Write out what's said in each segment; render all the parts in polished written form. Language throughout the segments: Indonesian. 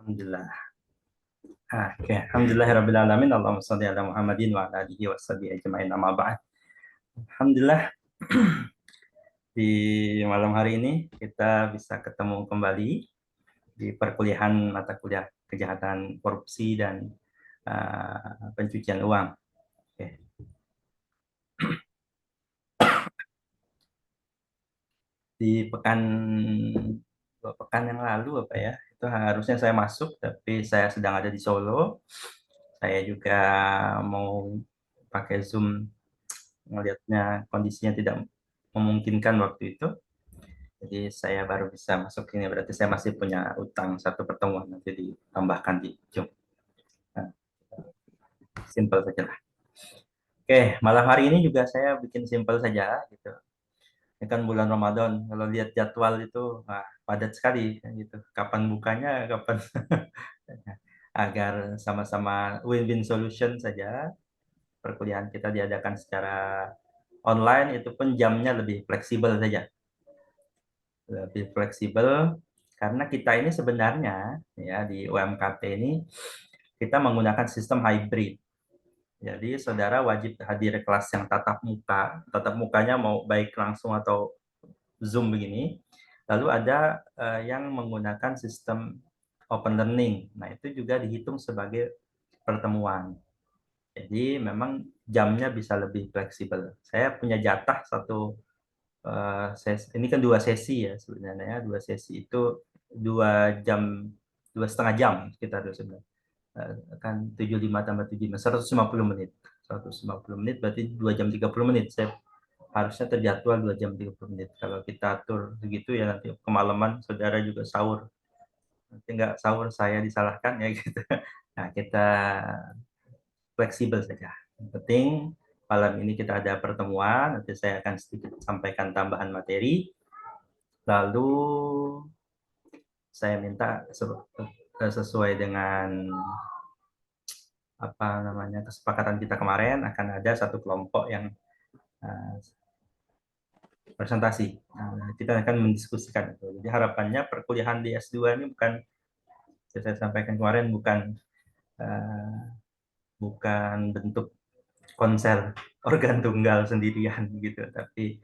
Alhamdulillah. Oke. Alhamdulillahirrabbilalamin. Allahumma sholli ala Muhammadin wa ala alihi wa sahbihi ajma'in. Amma ba'd. Alhamdulillah, di malam hari ini kita bisa ketemu kembali di perkuliahan mata kuliah kejahatan korupsi dan pencucian uang. Oke. Di dua pekan yang lalu apa ya, itu harusnya saya masuk, tapi saya sedang ada di Solo. Saya juga mau pakai Zoom, melihatnya kondisinya tidak memungkinkan waktu itu. Jadi saya baru bisa masuk ini, berarti saya masih punya utang satu pertemuan, nanti ditambahkan di Zoom. Nah, simple saja lah. Oke, malam hari ini juga saya bikin simple saja gitu. Ini kan bulan Ramadan, kalau lihat jadwal itu padat sekali gitu. Kapan bukanya, kapan agar sama-sama win-win solution saja. Perkuliahan kita diadakan secara online, itu pun jamnya lebih fleksibel saja. Lebih fleksibel karena kita ini sebenarnya ya di UMKT ini kita menggunakan sistem hybrid. Jadi saudara wajib hadir kelas yang tatap mukanya mau baik langsung atau Zoom begini. Lalu ada yang menggunakan sistem open learning. Nah, itu juga dihitung sebagai pertemuan. Jadi memang jamnya bisa lebih fleksibel. Saya punya jatah satu sesi, ini kan dua sesi ya sebenarnya. Dua sesi itu 2 jam, 2,5 jam sekitar sebenarnya. Kan 75 tambah 75, 150 menit. 150 menit berarti 2 jam 30 menit. Saya harusnya terjadwal 2 jam 30 menit. Kalau kita atur begitu ya nanti kemalaman saudara juga sahur. Nanti nggak sahur saya disalahkan ya gitu. Nah, kita fleksibel saja. Yang penting malam ini kita ada pertemuan, nanti saya akan sedikit sampaikan tambahan materi. Lalu saya minta sesuai dengan apa namanya kesepakatan kita kemarin, akan ada satu kelompok yang uh, presentasi. Nah, kita akan mendiskusikan itu. Jadi harapannya perkuliahan di S2 ini bukan, saya sampaikan kemarin, uh, bukan bentuk konser organ tunggal sendirian gitu, tapi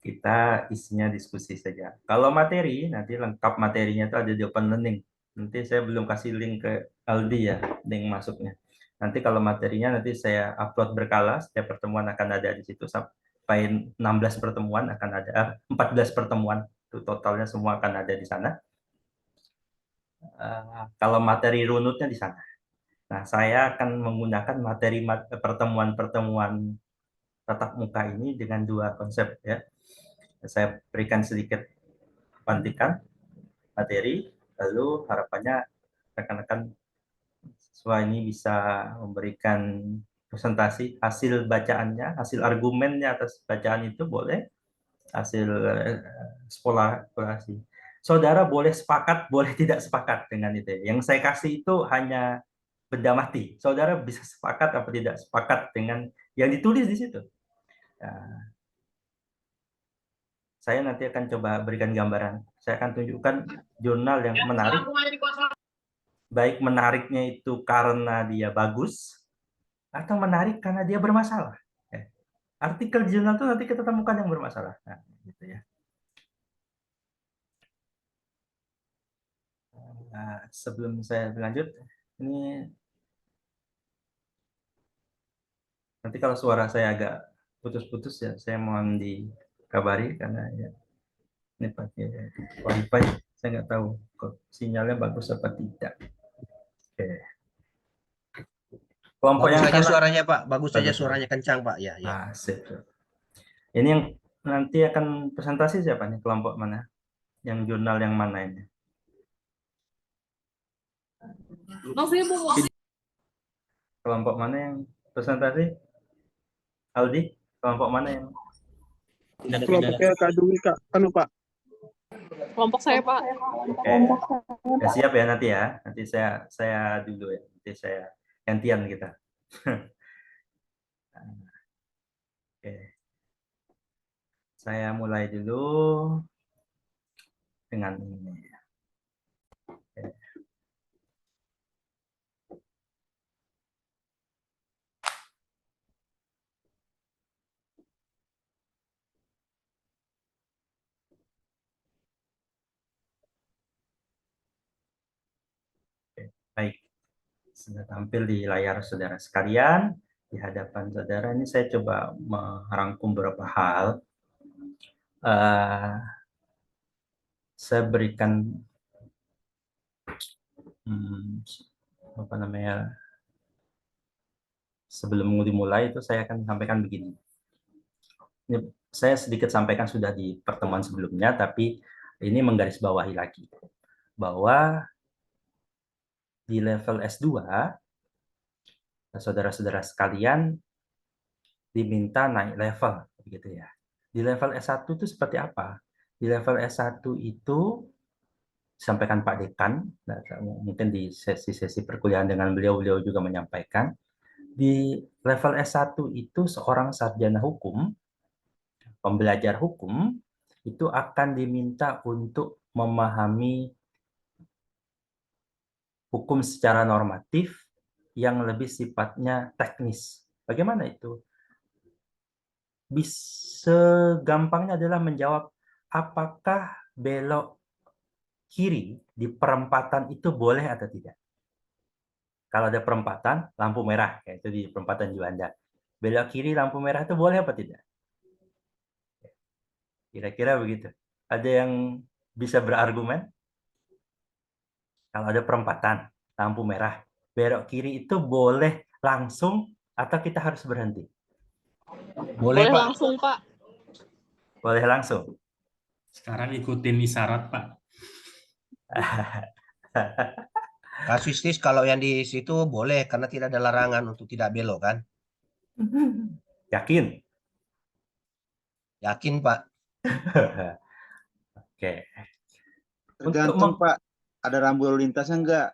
kita isinya diskusi saja. Kalau materi, nanti lengkap materinya itu ada di open learning. Nanti saya belum kasih link ke Aldi ya, link masuknya. Nanti kalau materinya nanti saya upload berkala, setiap pertemuan akan ada di situ sampai 16 pertemuan akan ada, 14 pertemuan itu totalnya semua akan ada di sana. Kalau materi runutnya di sana. Nah, saya akan menggunakan materi pertemuan-pertemuan tatap muka ini dengan dua konsep ya. Saya berikan sedikit pantikan materi, lalu harapannya rekan-rekan siswa ini bisa memberikan presentasi hasil bacaannya, hasil argumennya atas bacaan itu boleh, hasil spekulasi. Saudara boleh sepakat, boleh tidak sepakat dengan itu. Yang saya kasih itu hanya benda mati. Saudara bisa sepakat atau tidak sepakat dengan yang ditulis di situ. Nah, saya nanti akan coba berikan gambaran. Saya akan tunjukkan jurnal yang menarik. Baik menariknya itu karena dia bagus, atau menarik karena dia bermasalah. Artikel di jurnal itu nanti kita temukan yang bermasalah. Nah, gitu ya. Nah, sebelum saya lanjut, ini nanti kalau suara saya agak putus-putus ya, saya mohon dikabari karena ya ini pakai wifi, saya nggak tahu kok sinyalnya bagus apa tidak. Oke. Kelompok Bagus yang saja akan suaranya, Pak. Bagus saja bagus ya. suaranya kencang, Pak. Ya, ya. Sip. Ini yang nanti akan presentasi siapa nih? Kelompok mana? Yang jurnal yang mana ini? Kelompok mana yang presentasi? Aldi, kelompok mana yang? Kelompoknya Kak Dwi, Kak. Anu, Pak. Kelompok saya, Pak. Oke. Ya, siap ya nanti ya. Nanti saya dulu ya. Nanti saya gantian kita. Oke. Saya mulai dulu dengan ini. Oke. Baik, sudah tampil di layar saudara sekalian. Di hadapan saudara ini saya coba merangkum beberapa hal. Saya berikan apa namanya, sebelum dimulai itu saya akan sampaikan begini. Ini saya sedikit sampaikan sudah di pertemuan sebelumnya, tapi ini menggarisbawahi lagi bahwa di level S2 saudara-saudara sekalian diminta naik level, begitu ya. Di level S1 itu seperti apa? Di level S1 itu disampaikan Pak Dekan, mungkin di sesi-sesi perkuliahan dengan beliau juga menyampaikan, di level S1 itu seorang sarjana hukum, pembelajar hukum, itu akan diminta untuk memahami hukum secara normatif yang lebih sifatnya teknis. Bagaimana itu? Bisa gampangnya adalah menjawab apakah belok kiri di perempatan itu boleh atau tidak. Kalau ada perempatan, lampu merah, yaitu di perempatan Juanda. Belok kiri lampu merah itu boleh apa tidak? Kira-kira begitu. Ada yang bisa berargumen? Kalau ada perempatan, lampu merah, belok kiri itu boleh langsung atau kita harus berhenti? Boleh, Boleh Pak. langsung, Pak. Boleh langsung. Sekarang ikutin isyarat, Pak. Kasuistis kalau yang di situ boleh karena tidak ada larangan untuk tidak belok kan? Yakin? Yakin, Pak. Oke. Tergantung Pak, ada rambu lalu lintasnya enggak?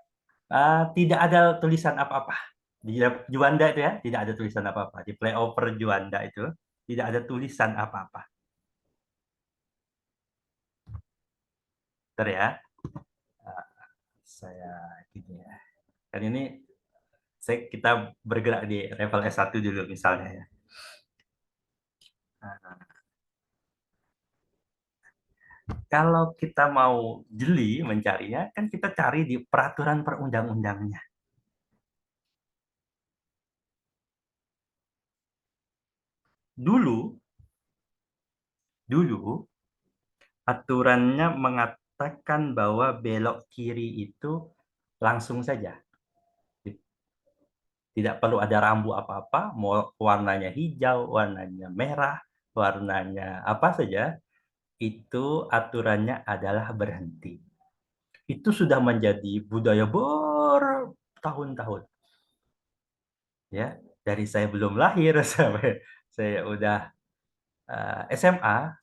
Tidak ada tulisan apa-apa. Di Juanda itu ya, tidak ada tulisan apa-apa. Di flyover Juanda itu tidak ada tulisan apa-apa. Bentar ya. Saya gini ya. Kan ini kita bergerak di level S1 dulu misalnya ya. Kalau kita mau jeli mencarinya, kan kita cari di peraturan perundang-undangnya. Dulu aturannya mengatakan bahwa belok kiri itu langsung saja. Tidak perlu ada rambu apa-apa, mau warnanya hijau, warnanya merah, warnanya apa saja, itu aturannya adalah berhenti. Itu sudah menjadi budaya bertahun-tahun. Ya, dari saya belum lahir sampai saya udah SMA.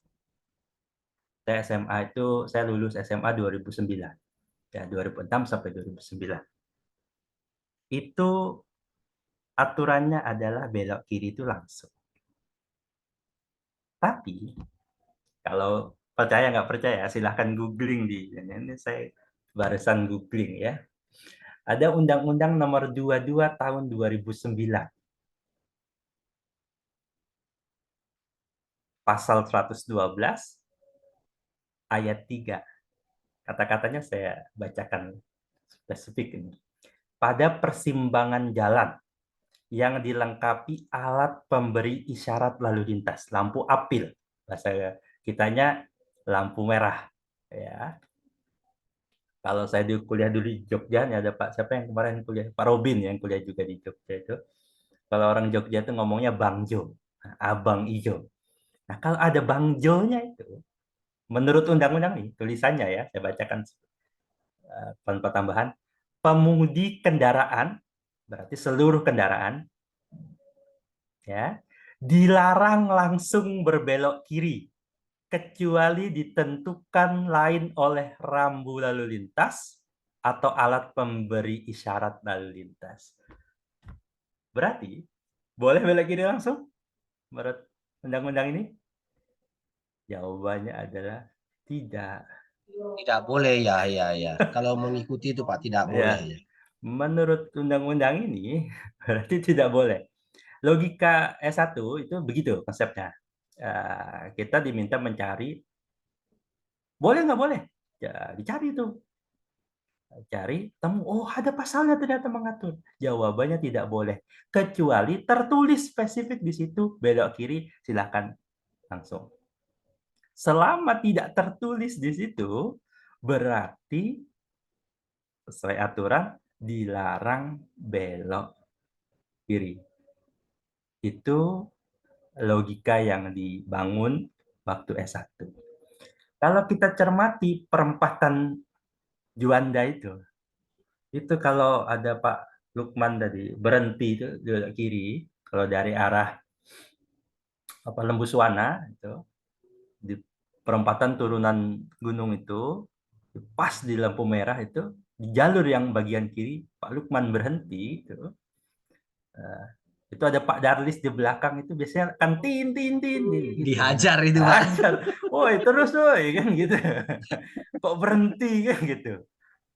Saya SMA itu saya lulus SMA 2009. Ya, 2006 sampai 2009. Itu aturannya adalah belok kiri itu langsung. Tapi kalau percaya nggak percaya, silahkan googling ini saya barusan googling ya. Ada Undang-Undang Nomor 22 Tahun 2009. Pasal 112 ayat 3. Kata-katanya saya bacakan spesifik ini. Pada persimpangan jalan yang dilengkapi alat pemberi isyarat lalu lintas, lampu apil, bahasa kitanya lampu merah, ya. Kalau saya di kuliah dulu di Jogja, nih ada Pak siapa yang kemarin kuliah, Pak Robin yang kuliah juga di Jogja itu. Kalau orang Jogja itu ngomongnya Bang Jo, Abang Ijo. Nah, kalau ada Bang Jo-nya itu, menurut undang-undang nih, tulisannya ya, saya bacakan tanpa tambahan, pengemudi kendaraan, berarti seluruh kendaraan, ya, dilarang langsung berbelok kiri, kecuali ditentukan lain oleh rambu lalu lintas atau alat pemberi isyarat lalu lintas. Berarti, boleh belok kiri langsung? Menurut undang-undang ini? Jawabannya adalah tidak. Tidak boleh ya. Kalau mengikuti itu Pak tidak boleh ya. Menurut undang-undang ini berarti tidak boleh. Logika S1 itu begitu konsepnya. Kita diminta mencari boleh nggak boleh? Ya, dicari itu. Cari, temu, oh ada pasalnya ternyata mengatur. Jawabannya tidak boleh. Kecuali tertulis spesifik di situ, belok kiri, silakan langsung. Selama tidak tertulis di situ, berarti sesuai aturan dilarang belok kiri. Itu logika yang dibangun waktu S1. Kalau kita cermati perempatan Juanda itu kalau ada Pak Lukman tadi berhenti itu di belok kiri, kalau dari arah Lembuswana itu di perempatan turunan gunung itu pas di lampu merah itu di jalur yang bagian kiri Pak Lukman berhenti itu ada Pak Darlis di belakang itu biasanya kan tin gitu. Dihajar itu, Pak. Hajar. Woi, terus woi kan gitu. Kok berhenti kan gitu.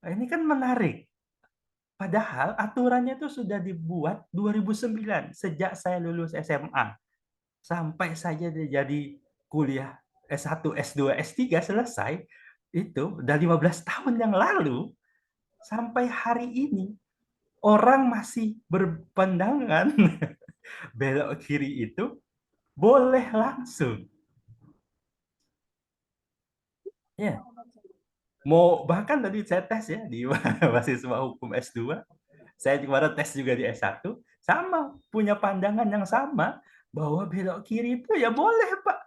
Nah, ini kan menarik. Padahal aturannya itu sudah dibuat 2009 sejak saya lulus SMA sampai saja jadi kuliah S1, S2, S3 selesai itu udah 15 tahun yang lalu sampai hari ini orang masih berpandangan belok kiri itu boleh langsung. Ya. Mau bahkan tadi saya tes ya di mahasiswa hukum S2, saya kemarin tes juga di S1, sama punya pandangan yang sama bahwa belok kiri itu ya boleh, Pak.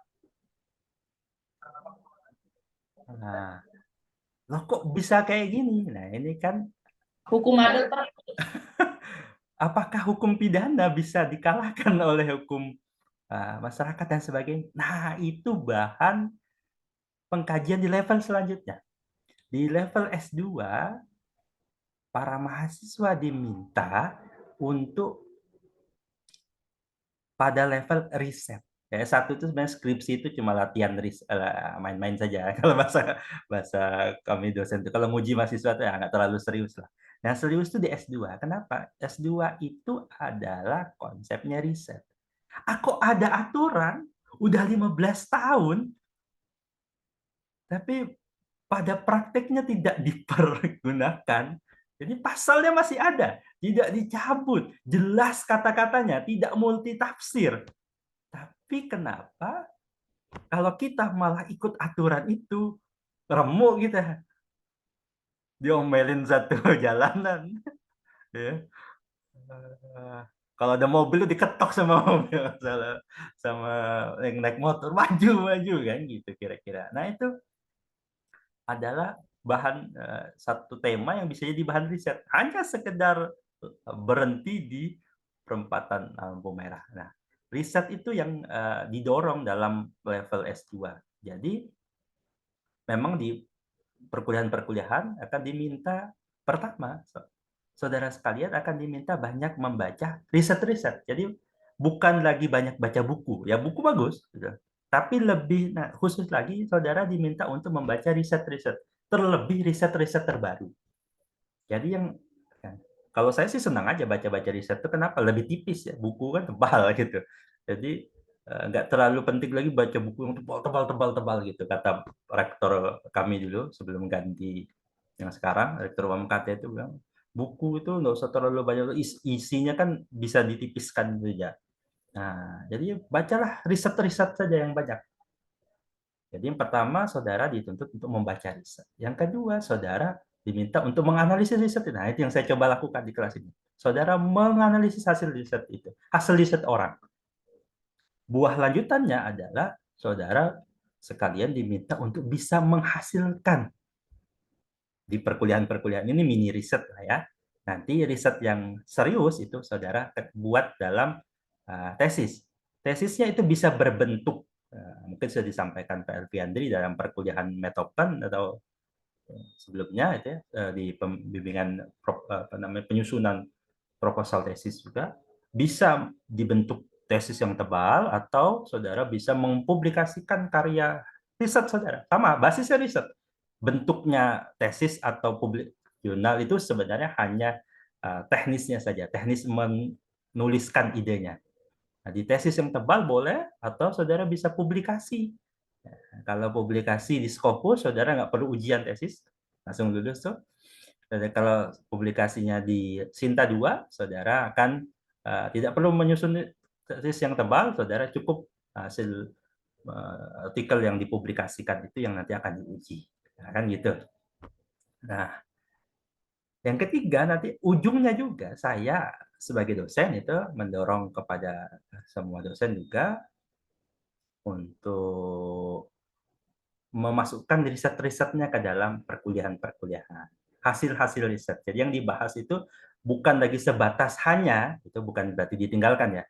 Nah, loh kok bisa kayak gini? Nah, ini kan Hukum adat, Pak. apakah hukum pidana bisa dikalahkan oleh hukum masyarakat dan sebagainya? Nah, itu bahan pengkajian di level selanjutnya. Di level S2, para mahasiswa diminta untuk pada level riset. Ya, S1 itu sebenarnya skripsi itu cuma latihan main-main saja. Kalau bahasa kami dosen itu, kalau nguji mahasiswa itu ya nggak terlalu serius lah. Nah, serius itu di S2. Kenapa? S2 itu adalah konsepnya riset. Aku ada aturan, udah 15 tahun, tapi pada prakteknya tidak dipergunakan. Jadi pasalnya masih ada, tidak dicabut, jelas kata-katanya, tidak multitafsir. Tapi kenapa kalau kita malah ikut aturan itu, remuk kita, diomelin satu jalanan. Ya. Kalau ada mobil diketok sama mobil, sama yang naik motor, maju kan gitu kira-kira. Nah itu adalah bahan satu tema yang bisa jadi bahan riset, hanya sekedar berhenti di perempatan lampu merah. Nah, riset itu yang didorong dalam level S2. Jadi memang di perkuliahan-perkuliahan akan diminta pertama, saudara sekalian akan diminta banyak membaca riset-riset. Jadi bukan lagi banyak baca buku, ya buku bagus, gitu. Tapi lebih khusus lagi saudara diminta untuk membaca riset-riset, terlebih riset-riset terbaru. Jadi yang kalau saya sih senang aja baca-baca riset itu, kenapa? Lebih tipis ya, buku kan tebal gitu. Jadi nggak terlalu penting lagi baca buku yang tebal gitu, kata rektor kami dulu sebelum ganti yang sekarang, rektor UMKT itu bilang, buku itu nggak usah terlalu banyak, isinya kan bisa ditipiskan saja. Nah, jadi bacalah riset-riset saja yang banyak. Jadi yang pertama, saudara dituntut untuk membaca riset. Yang kedua, saudara diminta untuk menganalisis riset. Nah, itu yang saya coba lakukan di kelas ini. Saudara menganalisis hasil riset itu, hasil riset orang. Buah lanjutannya adalah saudara sekalian diminta untuk bisa menghasilkan di perkuliahan-perkuliahan ini mini riset lah ya. Nanti riset yang serius itu saudara buat dalam tesis. Tesisnya itu bisa berbentuk, mungkin sudah disampaikan Pak Elviandri dalam perkuliahan Metoplan atau sebelumnya itu ya, di pembimbingan penyusunan proposal tesis juga bisa dibentuk tesis yang tebal, atau saudara bisa mempublikasikan karya riset saudara. Sama, basisnya riset. Bentuknya tesis atau publik jurnal itu sebenarnya hanya teknisnya saja, teknis menuliskan idenya. Nah, di tesis yang tebal boleh, atau saudara bisa publikasi. Nah, kalau publikasi di Scopus, saudara nggak perlu ujian tesis, langsung lulus tuh. Jadi kalau publikasinya di Sinta 2, saudara akan tidak perlu menyusun tesis yang tebal, saudara cukup hasil artikel yang dipublikasikan itu yang nanti akan diuji. Nah, kan gitu. Nah, yang ketiga nanti ujungnya juga saya sebagai dosen itu mendorong kepada semua dosen juga untuk memasukkan riset-risetnya ke dalam perkuliahan-perkuliahan. Hasil-hasil riset. Jadi yang dibahas itu bukan lagi sebatas hanya, itu bukan berarti ditinggalkan ya,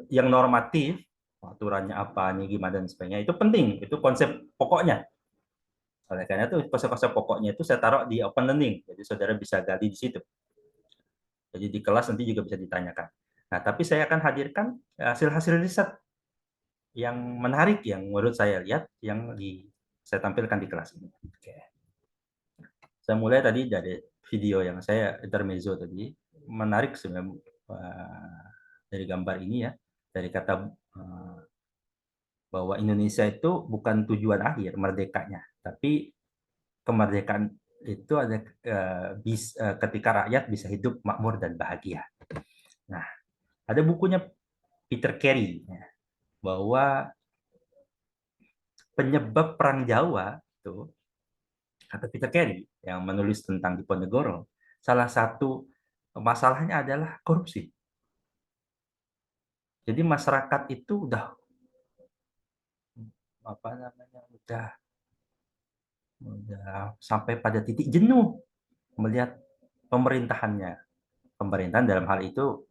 yang normatif, aturannya apa, nih gimana, dan sebagainya, itu penting, itu konsep pokoknya. Oleh karena itu, konsep-konsep pokoknya itu saya taruh di open learning, jadi saudara bisa gali di situ. Jadi di kelas nanti juga bisa ditanyakan. Nah, tapi saya akan hadirkan hasil-hasil riset yang menarik, yang menurut saya lihat, yang saya tampilkan di kelas ini. Oke. Saya mulai tadi dari video yang saya intermezzo tadi, menarik sebenarnya dari gambar ini ya, dari kata bahwa Indonesia itu bukan tujuan akhir merdekanya, tapi kemerdekaan itu ada ketika rakyat bisa hidup makmur dan bahagia. Nah, ada bukunya Peter Carey ya, bahwa penyebab perang Jawa itu, kata Peter Carey yang menulis tentang Diponegoro, salah satu masalahnya adalah korupsi. Jadi masyarakat itu udah sampai pada titik jenuh melihat pemerintahannya. Pemerintahan dalam hal itu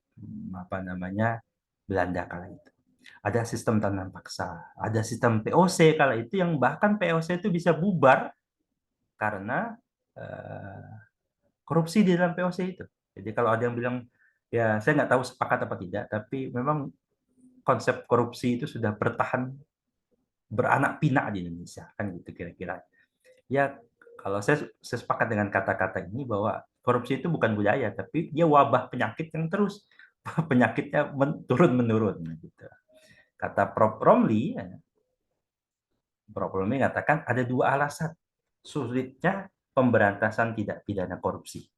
Belanda kala itu. Ada sistem tanam paksa, ada sistem POC kala itu yang bahkan POC itu bisa bubar karena korupsi di dalam POC itu. Jadi kalau ada yang bilang, ya saya nggak tahu sepakat apa tidak, tapi memang konsep korupsi itu sudah bertahan beranak pinak di Indonesia, kan gitu kira-kira. Ya kalau saya sepakat dengan kata-kata ini bahwa korupsi itu bukan budaya, tapi dia wabah penyakit yang terus penyakitnya turun-menurun. Gitu. Kata Prof. Romli mengatakan ada dua alasan sulitnya pemberantasan tidak pidana korupsi.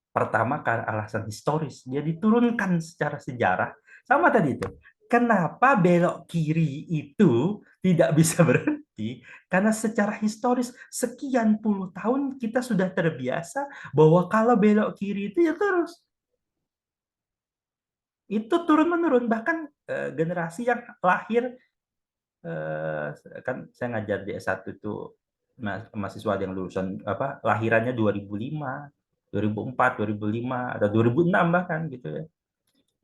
Pertama, karena alasan historis. Dia diturunkan secara sejarah. Sama tadi itu. Kenapa belok kiri itu tidak bisa berhenti? Karena secara historis sekian puluh tahun kita sudah terbiasa bahwa kalau belok kiri itu ya terus. Itu turun-menurun. Bahkan generasi yang lahir, kan saya ngajar di S1 itu mahasiswa yang lulusan lahirannya 2005, 2004, 2005, atau 2006 bahkan gitu ya.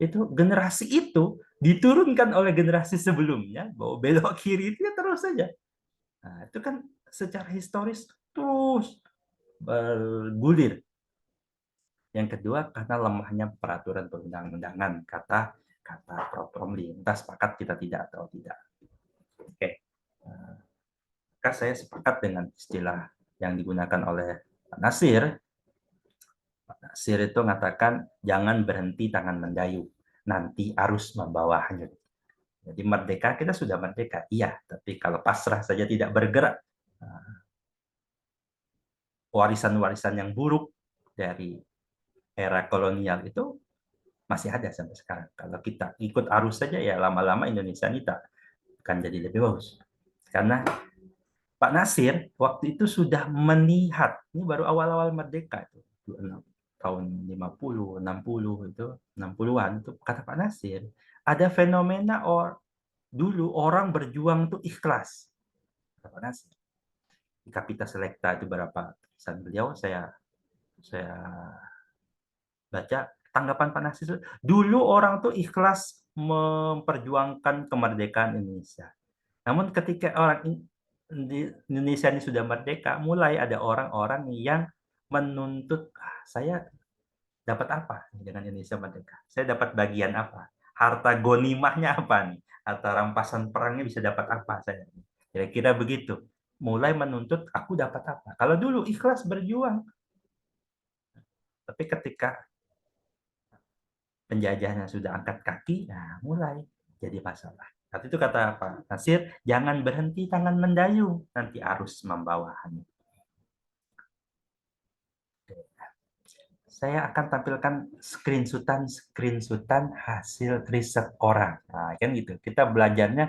Itu generasi itu diturunkan oleh generasi sebelumnya bahwa belok kiri itu ya terus saja. Nah, itu kan secara historis terus bergulir. Yang kedua karena lemahnya peraturan perundang-undangan, kata Prof. Romli. Entah sepakat kita tidak atau tidak. Oke. Maka saya sepakat dengan istilah yang digunakan oleh Pak Nasir. Pak Nasir itu mengatakan jangan berhenti tangan mendayung, nanti arus membawa hanyut. Jadi merdeka, kita sudah merdeka, iya, tapi kalau pasrah saja tidak bergerak, warisan-warisan yang buruk dari era kolonial itu masih ada sampai sekarang. Kalau kita ikut arus saja, ya lama-lama Indonesia ini tak akan jadi lebih bagus. Karena Pak Nasir waktu itu sudah melihat, ini baru awal-awal merdeka, itu tahun 50, 60, itu 60-an, itu kata Pak Nasir, ada fenomena dulu orang berjuang tuh ikhlas. Kata Pak Nasir. Di Kapita Selecta itu berapa tulisan beliau saya baca tanggapan Pak Nasir. Dulu orang tuh ikhlas memperjuangkan kemerdekaan Indonesia. Namun ketika orang Indonesia ini sudah merdeka, mulai ada orang-orang yang menuntut, saya dapat apa dengan Indonesia merdeka? Saya dapat bagian apa? Harta gonimahnya apa nih? Harta rampasan perangnya bisa dapat apa saya? Kira-kira begitu. Mulai menuntut aku dapat apa? Kalau dulu ikhlas berjuang. Tapi ketika penjajahnya sudah angkat kaki, nah mulai jadi masalah. Tapi itu kata Pak Nasir, jangan berhenti tangan mendayung, nanti arus membawa hanyut. saya akan tampilkan screenshotan hasil riset orang. Nah, kan gitu. Kita belajarnya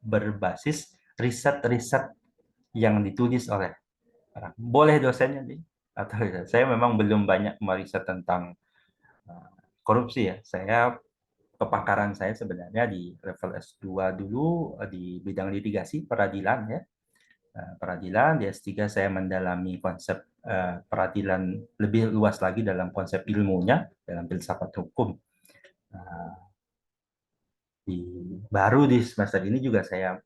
berbasis riset-riset yang ditulis oleh orang. Boleh dosennya nih. Atau saya memang belum banyak meriset tentang korupsi ya. Kepakaran saya sebenarnya di level S2 dulu di bidang litigasi peradilan ya. Peradilan, di S3 saya mendalami konsep peradilan lebih luas lagi dalam konsep ilmunya, dalam filsafat hukum. Baru di semester ini juga saya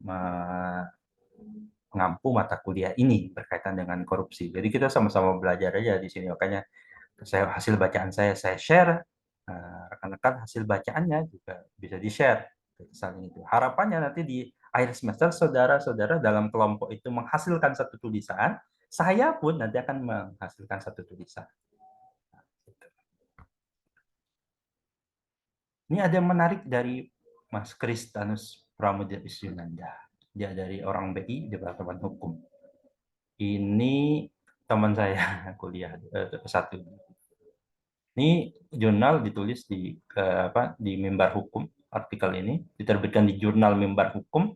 mengampu mata kuliah ini berkaitan dengan korupsi. Jadi kita sama-sama belajar aja di sini. Makanya hasil bacaan saya share, rekan-rekan hasil bacaannya juga bisa di-share. Harapannya nanti di akhir semester saudara-saudara dalam kelompok itu menghasilkan satu tulisan, saya pun nanti akan menghasilkan satu tulisan. Ini ada yang menarik dari Mas Kristanus Pramudia Isyunanda. Dia dari orang BI, Departemen Hukum. Ini teman saya kuliah satu. Ini jurnal ditulis di Mimbar Hukum. Artikel ini diterbitkan di jurnal Mimbar Hukum.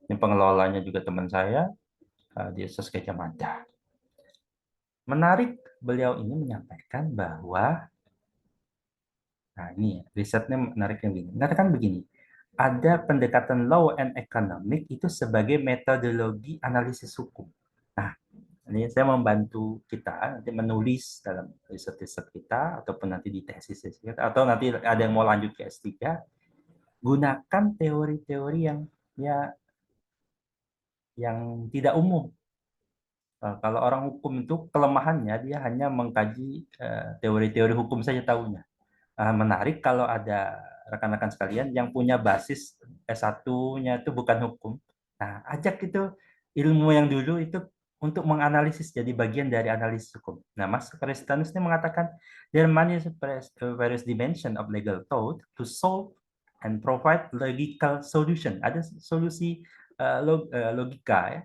Yang pengelolanya juga teman saya di SS Gajah Mada. Menarik, beliau ini menyampaikan bahwa ini risetnya menarik yang begini. Mengatakan begini, ada pendekatan law and economic itu sebagai metodologi analisis hukum. Nah, ini saya membantu kita nanti menulis dalam riset-riset kita ataupun nanti di tesis kita atau nanti ada yang mau lanjut ke S3, gunakan teori-teori yang tidak umum. Kalau orang hukum itu kelemahannya dia hanya mengkaji teori-teori hukum saja tahunya. Menarik kalau ada rekan-rekan sekalian yang punya basis S1-nya itu bukan hukum. Nah, ajak itu ilmu yang dulu itu untuk menganalisis jadi bagian dari analisis hukum. Nah, Mas Kristanus ini mengatakan there are many various dimension of legal thought to solve and provide logical solution. Ada solusi logika ya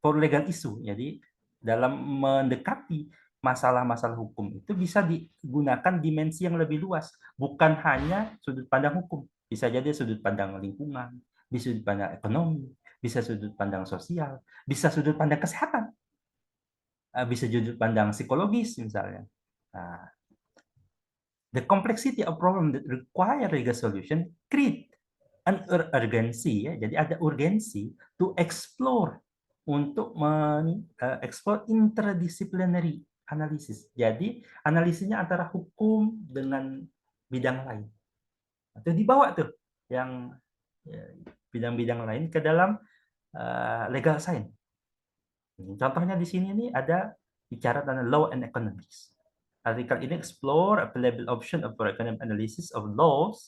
for legal issue. Jadi dalam mendekati masalah-masalah hukum itu bisa digunakan dimensi yang lebih luas, bukan hanya sudut pandang hukum, bisa jadi sudut pandang lingkungan, bisa sudut pandang ekonomi, bisa sudut pandang sosial, bisa sudut pandang kesehatan, bisa sudut pandang psikologis misalnya. The complexity of problem that require legal solution create an urgency ya, jadi ada urgensi to explore untuk mengeksplor interdisciplinary analisis. Jadi analisisnya antara hukum dengan bidang lain. Atau dibawa tuh yang bidang-bidang lain ke dalam legal science. Contohnya di sini nih ada bicara tentang law and economics. Artikel ini explore available option of economic analysis of laws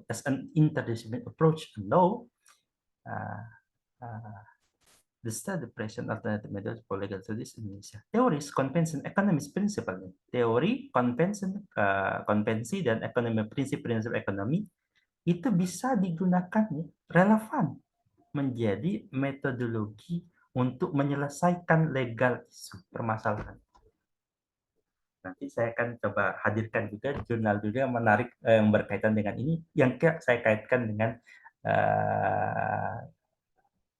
as an interdisciplinary approach to law. The study present alternative methods for legal studies in Indonesia. Teoris, convention, economics principle. Teori, konvensi, dan ekonomi, prinsip-prinsip ekonomi itu bisa digunakan relevan menjadi metodologi untuk menyelesaikan legal isu permasalahan. Nanti saya akan coba hadirkan juga jurnal yang menarik yang berkaitan dengan ini, yang saya kaitkan dengan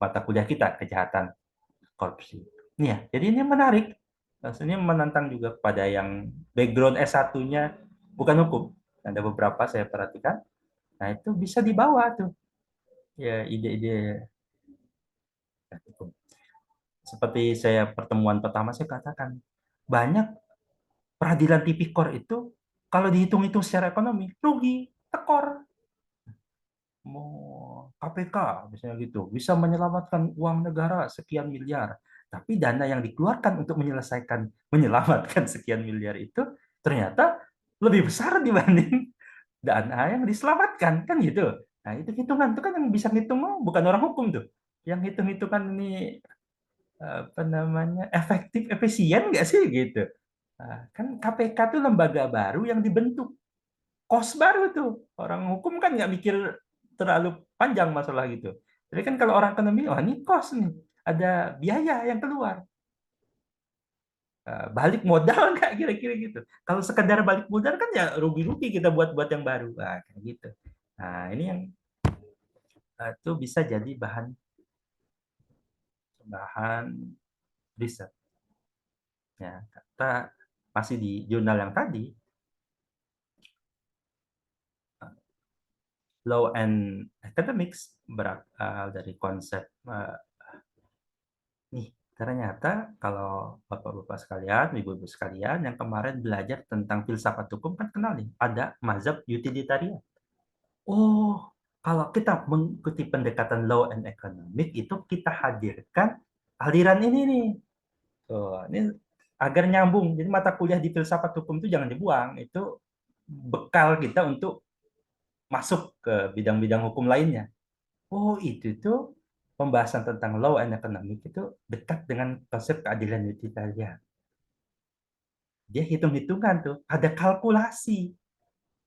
mata kuliah kita, kejahatan korupsi. Ini ya, jadi ini menarik. Ini menantang juga pada yang background S1-nya bukan hukum. Ada beberapa saya perhatikan. Nah, itu bisa dibawa tuh. Ya, ide-ide hukum. Seperti saya pertemuan pertama saya katakan, banyak peradilan tipikor itu kalau dihitung-hitung secara ekonomi, rugi, tekor. Mau KPK misalnya gitu bisa menyelamatkan uang negara sekian miliar, tapi dana yang dikeluarkan untuk menyelamatkan sekian miliar itu ternyata lebih besar dibanding dana yang diselamatkan, kan gitu. Nah, itu hitungan itu kan yang bisa ngitung bukan orang hukum tuh, yang hitung-hitungan ini apa namanya efektif efisien nggak sih gitu. Nah, kan KPK tuh lembaga baru yang dibentuk, kos baru tuh, orang hukum kan nggak mikir terlalu panjang masalah gitu. Jadi kan kalau orang ekonomi, ini kos nih, ada biaya yang keluar. balik modal nggak kira-kira gitu. Kalau sekedar balik modal kan ya rugi-rugi kita buat yang baru. Nah, kayak gitu. Nah, ini yang itu bisa jadi bahan riset. Ya, kita masih di jurnal yang tadi, Law and Economics berasal dari konsep nih. Ternyata kalau bapak-bapak sekalian, ibu-ibu sekalian yang kemarin belajar tentang filsafat hukum kan kenal nih, ada mazhab utilitarian. Oh, kalau kita mengikuti pendekatan law and economic itu kita hadirkan aliran ini nih. Tuh, ini agar nyambung. Jadi mata kuliah di filsafat hukum itu jangan dibuang. Itu bekal kita untuk masuk ke bidang-bidang hukum lainnya. Oh, itu tuh pembahasan tentang law and economic itu dekat dengan konsep keadilan utilitarian. Dia hitung-hitungan tuh, ada kalkulasi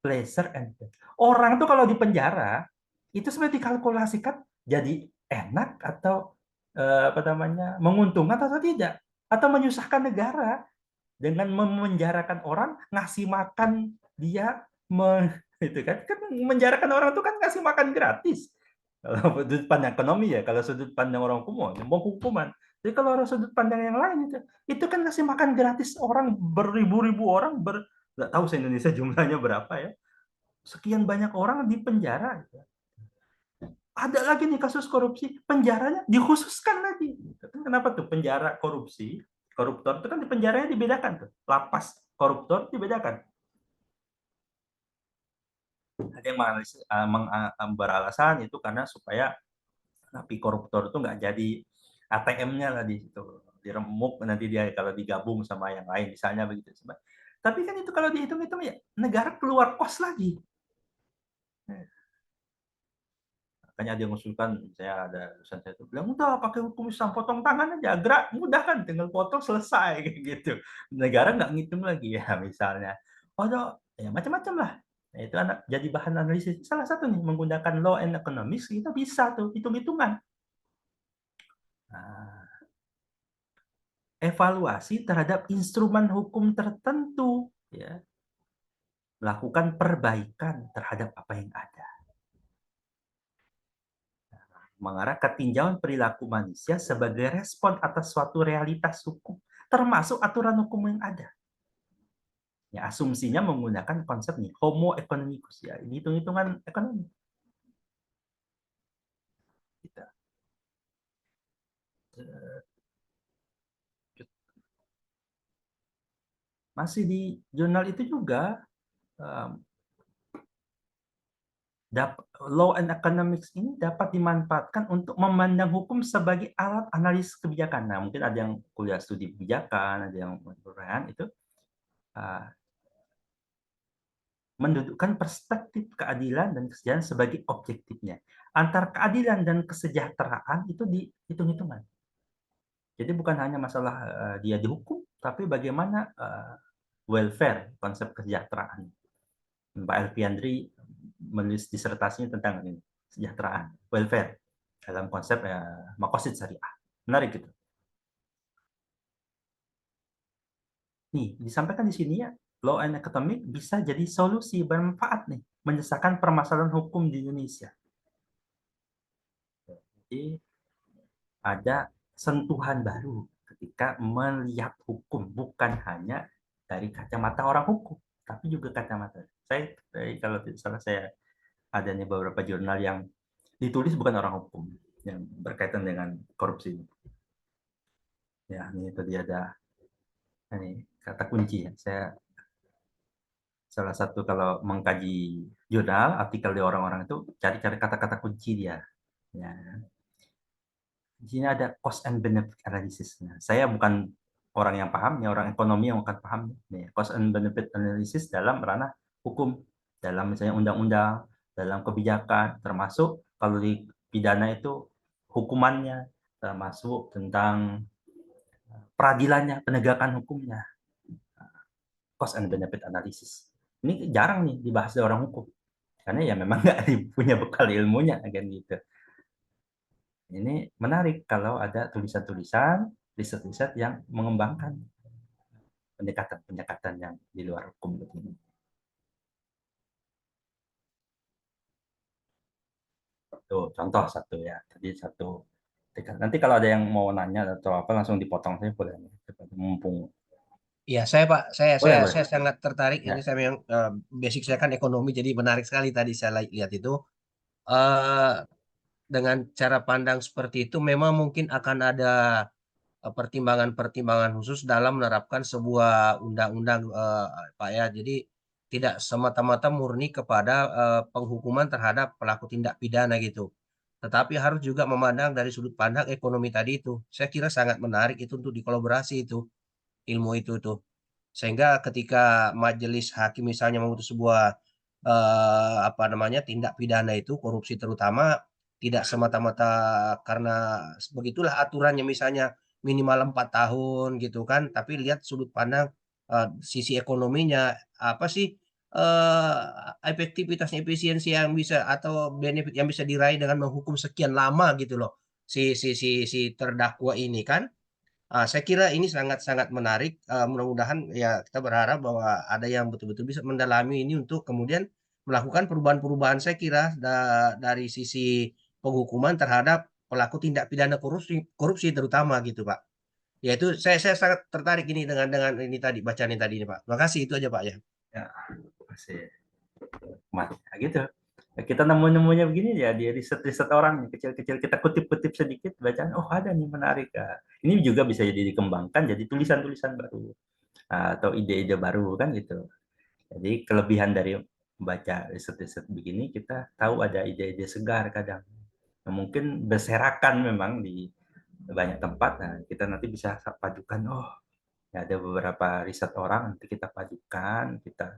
pleasure and pain. Orang tuh kalau di penjara itu sebenarnya dikalkulasikan jadi enak atau apa namanya menguntungkan atau tidak, atau menyusahkan negara dengan memenjarakan orang, ngasih makan dia, itu kan menjarakan orang itu kan ngasih makan gratis. Kalau sudut pandang ekonomi ya, kalau sudut pandang orang hukum, mau hukuman. Jadi kalau orang sudut pandang yang lain itu kan ngasih makan gratis orang beribu-ribu orang nggak tahu se Indonesia jumlahnya berapa ya. Sekian banyak orang di penjara. Ada lagi nih kasus korupsi, penjaranya dikhususkan lagi. Kenapa tuh penjara korupsi, koruptor itu kan di penjaranya dibedakan tuh. Lapas koruptor dibedakan. Ada yang beralasan itu karena supaya napi koruptor itu nggak jadi ATM-nya lah di situ. Diremuk nanti dia kalau digabung sama yang lain misalnya begitu. Tapi kan itu kalau dihitung-hitung ya negara keluar kos lagi. Makanya dia mengusulkan, saya ada dosen saya itu bilang, udah pakai hukum Islam, potong tangan aja, gerak mudah kan, tinggal potong selesai kayak gitu. Negara nggak ngitung lagi ya misalnya. Oh, ya macam-macam lah. Nah, itu jadi bahan analisis. Salah satu nih menggunakan law and economics kita bisa tuh hitung-hitungan. Nah, evaluasi terhadap instrumen hukum tertentu, ya, melakukan perbaikan terhadap apa yang ada. Mengarah ke tinjauan perilaku manusia sebagai respon atas suatu realitas hukum, termasuk aturan hukum yang ada. Ya, asumsinya menggunakan konsep nih, homo economicus, ya, ini hitung-hitungan ekonomi. Kita. Masih di jurnal itu juga, law and economics ini dapat dimanfaatkan untuk memandang hukum sebagai alat analisis kebijakan. Nah, mungkin ada yang kuliah studi kebijakan, ada yang itu mendudukkan perspektif keadilan dan kesejahteraan sebagai objektifnya. Antara keadilan dan kesejahteraan itu dihitung-hitungan. Jadi bukan hanya masalah dia dihukum, tapi bagaimana welfare, konsep kesejahteraan. Pak Elviandri menulis disertasinya tentang ini, kesejahteraan, welfare dalam konsep makosid syariah. Menarik gitu. Nih, disampaikan di sini ya, law and economic bisa jadi solusi bermanfaat nih, menyelesaikan permasalahan hukum di Indonesia. Jadi ada sentuhan baru ketika melihat hukum, bukan hanya dari kacamata orang hukum, tapi juga kacamata. Kalau tidak salah saya ada nih beberapa jurnal yang ditulis bukan orang hukum yang berkaitan dengan korupsi. Ya, ini tadi ada ini kata kunci ya. Saya salah satu kalau mengkaji jurnal, artikel di orang-orang itu cari-cari kata-kata kunci dia. Ya. Di sini ada cost and benefit analysis. Nah, saya bukan orang yang paham, ya orang ekonomi yang akan paham. Nih, cost and benefit analysis dalam ranah hukum, dalam misalnya undang-undang, dalam kebijakan, termasuk kalau di pidana itu hukumannya, termasuk tentang peradilannya, penegakan hukumnya. Cost and benefit analysis. Ini jarang nih dibahas oleh orang hukum. Karena ya memang nggak punya bekal ilmunya kan gitu. Ini menarik kalau ada tulisan-tulisan, riset-riset yang mengembangkan pendekatan-pendekatan yang di luar hukum begini. Tuh, contoh satu ya. Tadi satu. Nanti kalau ada yang mau nanya atau apa langsung dipotong saya boleh. Mumpung. Iya, saya Pak, Boleh, boleh. saya sangat tertarik. Ya. Ini saya memang basic saya kan ekonomi, jadi menarik sekali tadi saya lihat itu. eh dengan cara pandang seperti itu, memang mungkin akan ada pertimbangan-pertimbangan khusus dalam menerapkan sebuah undang-undang, Pak ya. Jadi tidak semata-mata murni kepada penghukuman terhadap pelaku tindak pidana gitu. Tetapi harus juga memandang dari sudut pandang ekonomi tadi itu. Saya kira sangat menarik itu untuk dikolaborasi itu, ilmu itu tuh. Sehingga ketika majelis hakim misalnya memutus sebuah apa namanya tindak pidana itu korupsi terutama, tidak semata-mata karena begitulah aturannya misalnya minimal 4 tahun gitu kan, tapi lihat sudut pandang sisi ekonominya apa sih, efektivitasnya, efisiensi yang bisa atau benefit yang bisa diraih dengan menghukum sekian lama gitu loh si terdakwa ini kan. Saya kira ini sangat-sangat menarik, mudah-mudahan ya kita berharap bahwa ada yang betul-betul bisa mendalami ini untuk kemudian melakukan perubahan-perubahan saya kira dari sisi penghukuman terhadap pelaku tindak pidana korupsi terutama gitu, Pak. Ya itu saya sangat tertarik ini dengan ini tadi, bacaan ini tadi nih, Pak. Terima kasih, itu aja, Pak, ya. Ya, masih. Nah, gitu. Kita nemu-nemunya begini ya di riset-riset orang kecil-kecil, kita kutip-kutip sedikit bacaan, oh ada nih menarik. Ini juga bisa jadi dikembangkan jadi tulisan-tulisan baru atau ide-ide baru kan gitu. Jadi kelebihan dari baca riset-riset begini, kita tahu ada ide-ide segar kadang. Nah, mungkin berserakan memang di banyak tempat. Nah, kita nanti bisa padukan, oh ya ada beberapa riset orang nanti kita padukan, kita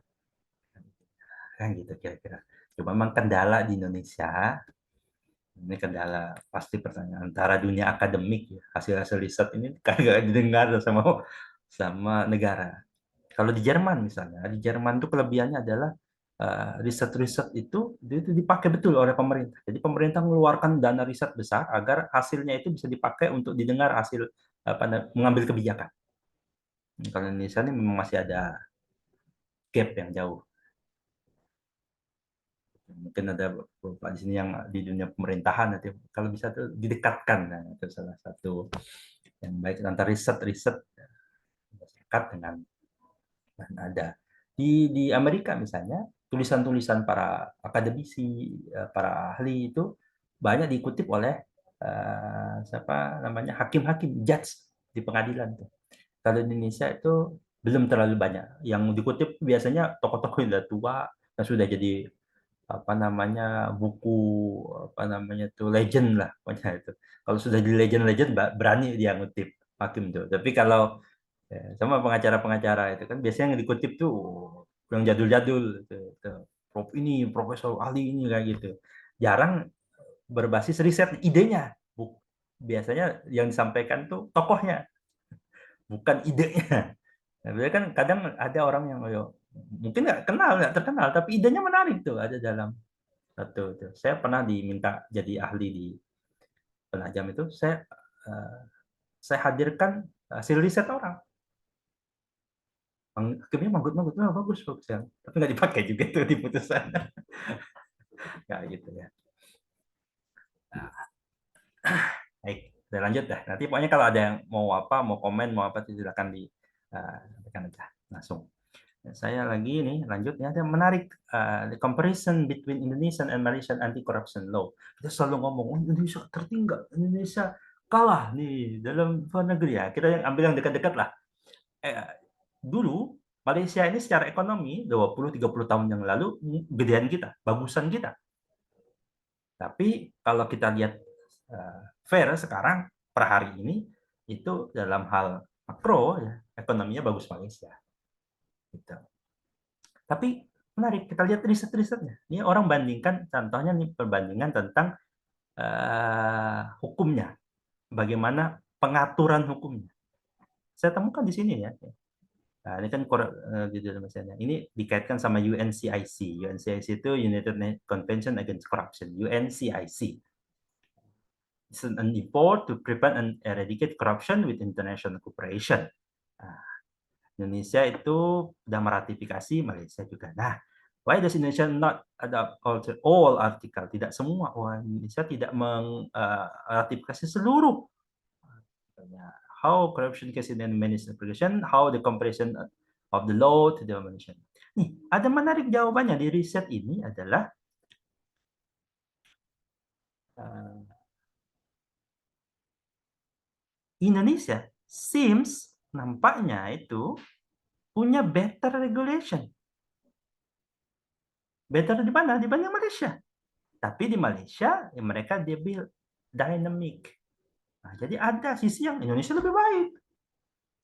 kan gitu kira-kira. Cuma memang kendala di Indonesia, ini kendala pasti pertanyaan antara dunia akademik ya, hasil-hasil riset ini kagak didengar sama negara. Kalau di Jerman misalnya, di Jerman tuh kelebihannya adalah riset-riset itu dipakai betul oleh pemerintah. Jadi pemerintah mengeluarkan dana riset besar agar hasilnya itu bisa dipakai untuk didengar hasil mengambil kebijakan. Kalau Indonesia ini memang masih ada gap yang jauh. Mungkin ada beberapa di sini yang di dunia pemerintahan nanti kalau bisa tuh didekatkan, nah, itu salah satu yang baik antara riset-riset dekat dengan ada di Amerika misalnya tulisan-tulisan para akademisi, para ahli itu banyak diikutip oleh siapa namanya hakim-hakim, judge di pengadilan tuh. Kalau di Indonesia itu belum terlalu banyak yang dikutip, biasanya tokoh-tokoh yang sudah tua yang sudah jadi apa namanya buku apa namanya tuh legend lah pokoknya itu. Kalau sudah di legend berani dia ngutip hakim tuh. Tapi kalau sama pengacara-pengacara itu kan biasanya yang dikutip tuh yang jadul-jadul itu. Prof ini, profesor ahli ini kayak gitu. Jarang berbasis riset idenya. Biasanya yang disampaikan tuh tokohnya, bukan idenya. Nah, kan kadang ada orang yang mungkin nggak terkenal, tapi idenya menarik tuh ada dalam satu itu. Saya pernah diminta jadi ahli di Penajam itu, saya hadirkan hasil riset orang. Hakimnya manggut-manggut, oh, bagus ya. Tapi nggak dipakai juga itu di putusan. Ya gitu ya. Baik, kita lanjut dah. Nanti pokoknya kalau ada yang mau apa, mau komen, mau apa, silakan disampaikan aja langsung. Saya lagi nih lanjutnya ada menarik the comparison between Indonesian and Malaysian anti-corruption law. Kita selalu ngomong oh, Indonesia tertinggal, Indonesia kalah nih dalam luar negeri ya. Kita yang ambil yang dekat-dekat lah. Dulu Malaysia ini secara ekonomi 20-30 tahun yang lalu gedean kita, bagusan kita. Tapi kalau kita lihat fair sekarang per hari ini itu dalam hal makro ya ekonominya bagus Malaysia. Gitu. Tapi menarik kita lihat riset-risetnya. Ini orang bandingkan, contohnya nih perbandingan tentang hukumnya, bagaimana pengaturan hukumnya. Saya temukan di sini ya. Nah, ini kan judul misalnya. Ini dikaitkan sama UNCIC. UNCIC itu United Convention Against Corruption. UNCIC. It's an effort to prevent and eradicate corruption with international cooperation. Nah, Indonesia itu sudah meratifikasi, Malaysia juga. Nah, why does Indonesia not adopt all artikel? Tidak semua. Indonesia tidak meratifikasi seluruh. How corruption case in administration, how the comparison of the law to the administration. Nih, ada menarik jawabannya di riset ini adalah Indonesia seems nampaknya itu punya better regulation. Better di mana? Dibanding Malaysia. Tapi di Malaysia ya mereka dia build dynamic. Nah, jadi ada sisi yang Indonesia lebih baik.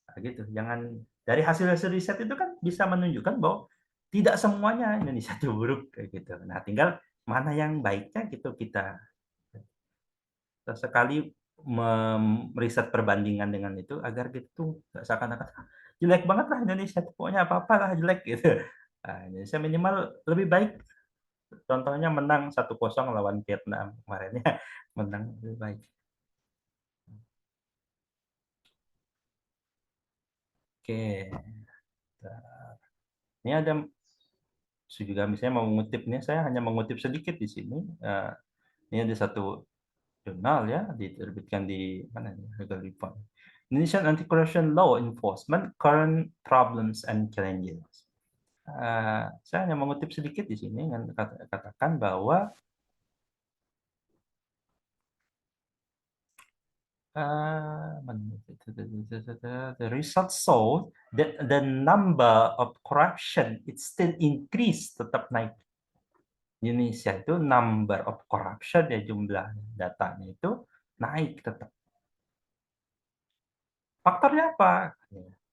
Nah, gitu. Jangan dari hasil-hasil riset itu kan bisa menunjukkan bahwa tidak semuanya Indonesia itu buruk kayak gitu. Nah, tinggal mana yang baiknya gitu kita sekali meriset perbandingan dengan itu agar gitu nggak seakan-akan jelek banget lah Indonesia, pokoknya apa-apa lah jelek gitu. Nah, Indonesia minimal lebih baik. Contohnya menang 1-0 lawan Vietnam kemarin ya, menang lebih baik. Oke. Ini ada juga misalnya mau mengutipnya, saya hanya mengutip sedikit di sini. Ini ada satu jurnal ya, diterbitkan di mana nih? Legal Reform. Indonesian Anti-Corruption Law Enforcement Current Problems and Challenges. Saya hanya mengutip sedikit di sini dan katakan bahwa the results show that the number of corruption it still increase, tetap naik. Indonesia itu number of corruption ya, jumlah datanya itu naik tetap. Faktornya apa?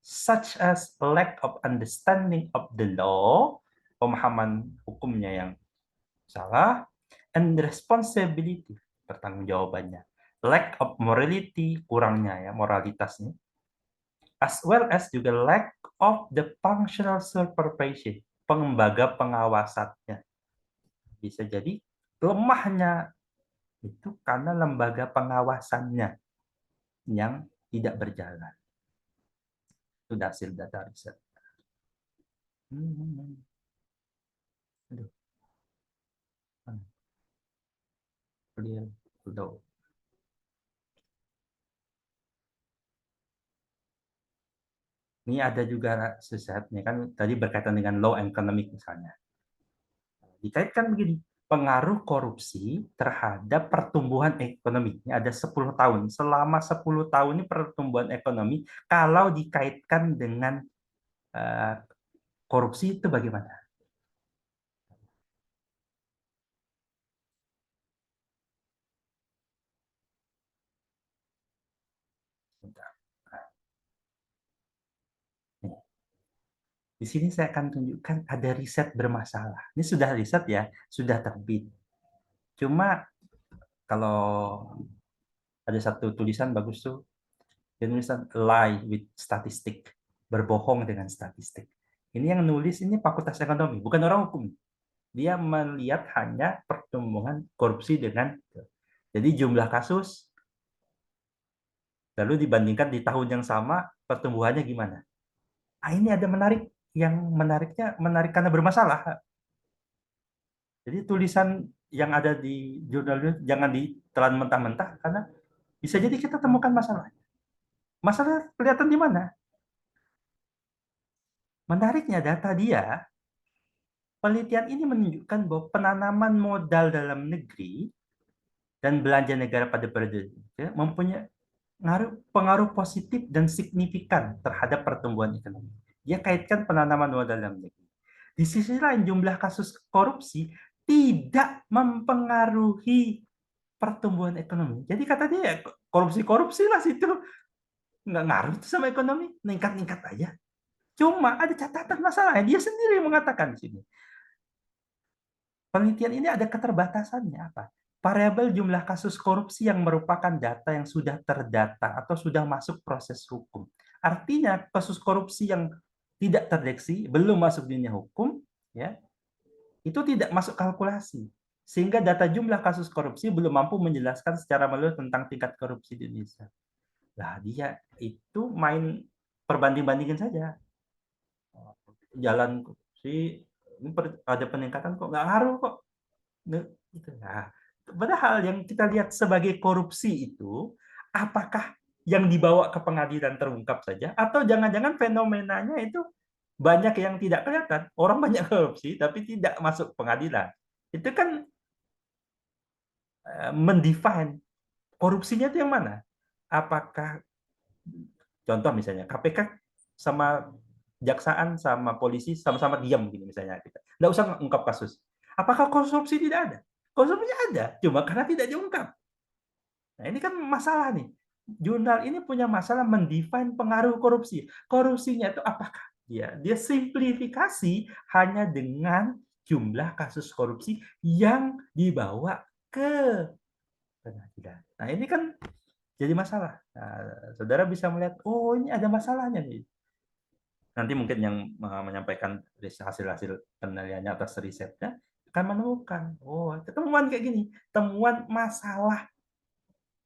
Such as lack of understanding of the law, pemahaman hukumnya yang salah, and responsibility, pertanggungjawabannya. Lack of morality, kurangnya ya moralitasnya. As well as juga lack of the functional supervision, pengembaga pengawasannya. Bisa jadi lemahnya itu karena lembaga pengawasannya yang tidak berjalan. Itu hasil data riset. Ini ada juga risetnya kan tadi berkaitan dengan law economic misalnya. Dikaitkan begini, pengaruh korupsi terhadap pertumbuhan ekonomi. Ini ada 10 tahun. Selama 10 tahun ini pertumbuhan ekonomi kalau dikaitkan dengan korupsi itu bagaimana? Di sini saya akan tunjukkan ada riset bermasalah. Ini sudah riset ya, sudah terbit. Cuma kalau ada satu tulisan bagus tuh, tulisan lie with statistic, berbohong dengan statistik. Ini yang nulis ini Fakultas Ekonomi, bukan orang hukum. Dia melihat hanya pertumbuhan korupsi dengan, jadi jumlah kasus, lalu dibandingkan di tahun yang sama pertumbuhannya gimana. Ah, ini ada menarik, yang menariknya menarik karena bermasalah. Jadi tulisan yang ada di jurnal jangan ditelan mentah-mentah karena bisa jadi kita temukan masalah. Masalah kelihatan di mana? Menariknya data dia, penelitian ini menunjukkan bahwa penanaman modal dalam negeri dan belanja negara pada periode mempunyai pengaruh positif dan signifikan terhadap pertumbuhan ekonomi. Dia kaitkan penanaman modal dalam negeri. Di sisi lain, jumlah kasus korupsi tidak mempengaruhi pertumbuhan ekonomi. Jadi kata dia, korupsi lah situ. Nggak ngaruh itu sama ekonomi, ningkat-ningkat aja. Cuma ada catatan masalahnya, dia sendiri mengatakan di sini. Penelitian ini ada keterbatasannya apa? Variabel jumlah kasus korupsi yang merupakan data yang sudah terdata atau sudah masuk proses hukum. Artinya kasus korupsi yang tidak terdeteksi, belum masuk dunia hukum, ya, itu tidak masuk kalkulasi. Sehingga data jumlah kasus korupsi belum mampu menjelaskan secara menyeluruh tentang tingkat korupsi di Indonesia. Nah, dia itu main perbanding-bandingin saja. jalan korupsi, ini ada peningkatan kok, nggak ngaruh kok. Gitu. Nah, padahal yang kita lihat sebagai korupsi itu, apakah yang dibawa ke pengadilan terungkap saja, atau jangan-jangan fenomenanya itu banyak yang tidak kelihatan. Orang banyak korupsi, tapi tidak masuk pengadilan. Itu kan mendefine korupsinya itu yang mana? Apakah, contoh misalnya, KPK sama jaksaan sama polisi sama-sama diam gini misalnya, kita nggak usah mengungkap kasus. Apakah korupsi tidak ada? Korupsinya ada, cuma karena tidak diungkap. Nah, ini kan masalah nih. Jurnal ini punya masalah mendefine pengaruh korupsi. Korupsinya itu apakah dia simplifikasi hanya dengan jumlah kasus korupsi yang dibawa ke pengadilan. Nah, ini kan jadi masalah. Nah, saudara bisa melihat, oh ini ada masalahnya nih. Nanti mungkin yang menyampaikan hasil-hasil penelitiannya atas risetnya akan menemukan, oh temuan kayak gini, temuan masalah.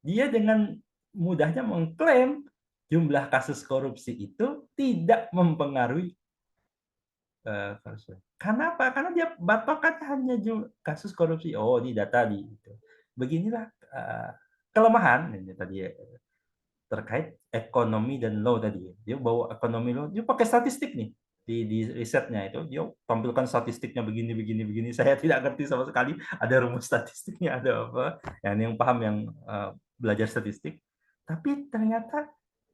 Dia dengan mudahnya mengklaim jumlah kasus korupsi itu tidak mempengaruhi korupsi. Karena apa? Karena dia patokannya hanya kasus korupsi. Oh, ini data di itu. Beginilah kelemahan ini tadi terkait ekonomi dan law tadi. Dia bawa ekonomi law, dia pakai statistik nih di risetnya itu. Dia tampilkan statistiknya begini. Saya tidak ngerti sama sekali. Ada rumus statistiknya, ada apa? Yang paham yang belajar statistik. Tapi ternyata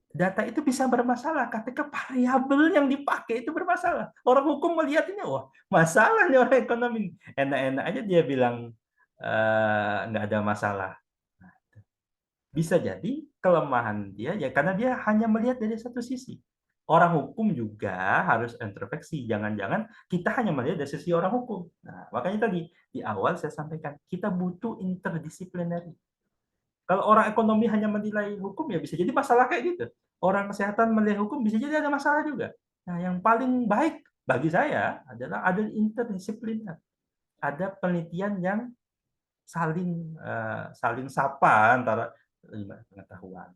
data itu bisa bermasalah ketika variabel yang dipakai itu bermasalah. Orang hukum melihatnya, wah masalah nih orang ekonomi. Enak-enak aja dia bilang nggak ada masalah. Bisa jadi kelemahan dia ya karena dia hanya melihat dari satu sisi. Orang hukum juga harus introspeksi. Jangan-jangan kita hanya melihat dari sisi orang hukum. Nah, makanya tadi di awal saya sampaikan kita butuh interdisipliner. Kalau orang ekonomi hanya menilai hukum ya bisa jadi masalah kayak gitu. Orang kesehatan menilai hukum bisa jadi ada masalah juga. Nah, yang paling baik bagi saya adalah ada interdisipliner. Ada penelitian yang saling sapa antara pengetahuan.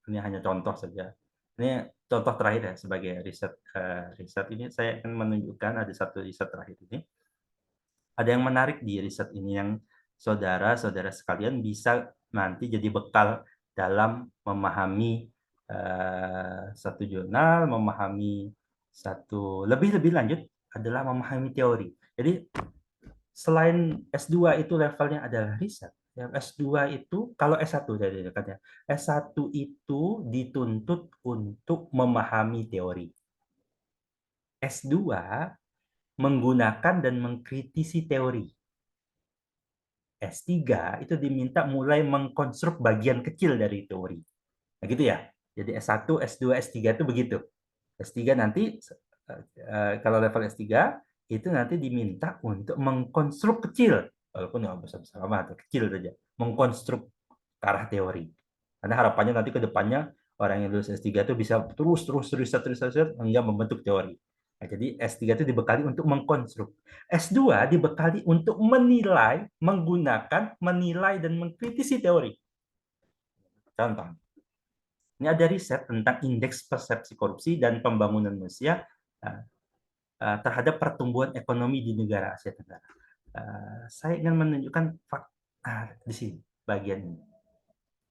Ini hanya contoh saja. Ini contoh terakhir ya sebagai riset ini saya akan menunjukkan ada satu riset terakhir ini. Ada yang menarik di riset ini yang saudara-saudara sekalian bisa nanti jadi bekal dalam memahami satu jurnal, memahami satu lebih lanjut adalah memahami teori. Jadi selain S2 itu levelnya adalah riset, yang S2 itu kalau S1 dari dekatnya, S1 itu dituntut untuk memahami teori. S2 menggunakan dan mengkritisi teori. S3 itu diminta mulai mengkonstruk bagian kecil dari teori. Nah, gitu ya. Jadi S1, S2, S3 itu begitu. S3 nanti kalau level S3 itu nanti diminta untuk mengkonstruk kecil, walaupun nggak besar-besar amat, kecil saja, mengkonstruk ke arah teori. Karena harapannya nanti ke depannya orang yang lulus S3 itu bisa terus riset hingga membentuk teori. Nah, jadi S3 itu dibekali untuk mengkonstruk. S2 dibekali untuk menilai, menilai dan mengkritisi teori. Contoh, ini ada riset tentang indeks persepsi korupsi dan pembangunan manusia terhadap pertumbuhan ekonomi di negara Asia Tenggara. Saya ingin menunjukkan fakta di sini, bagian ini.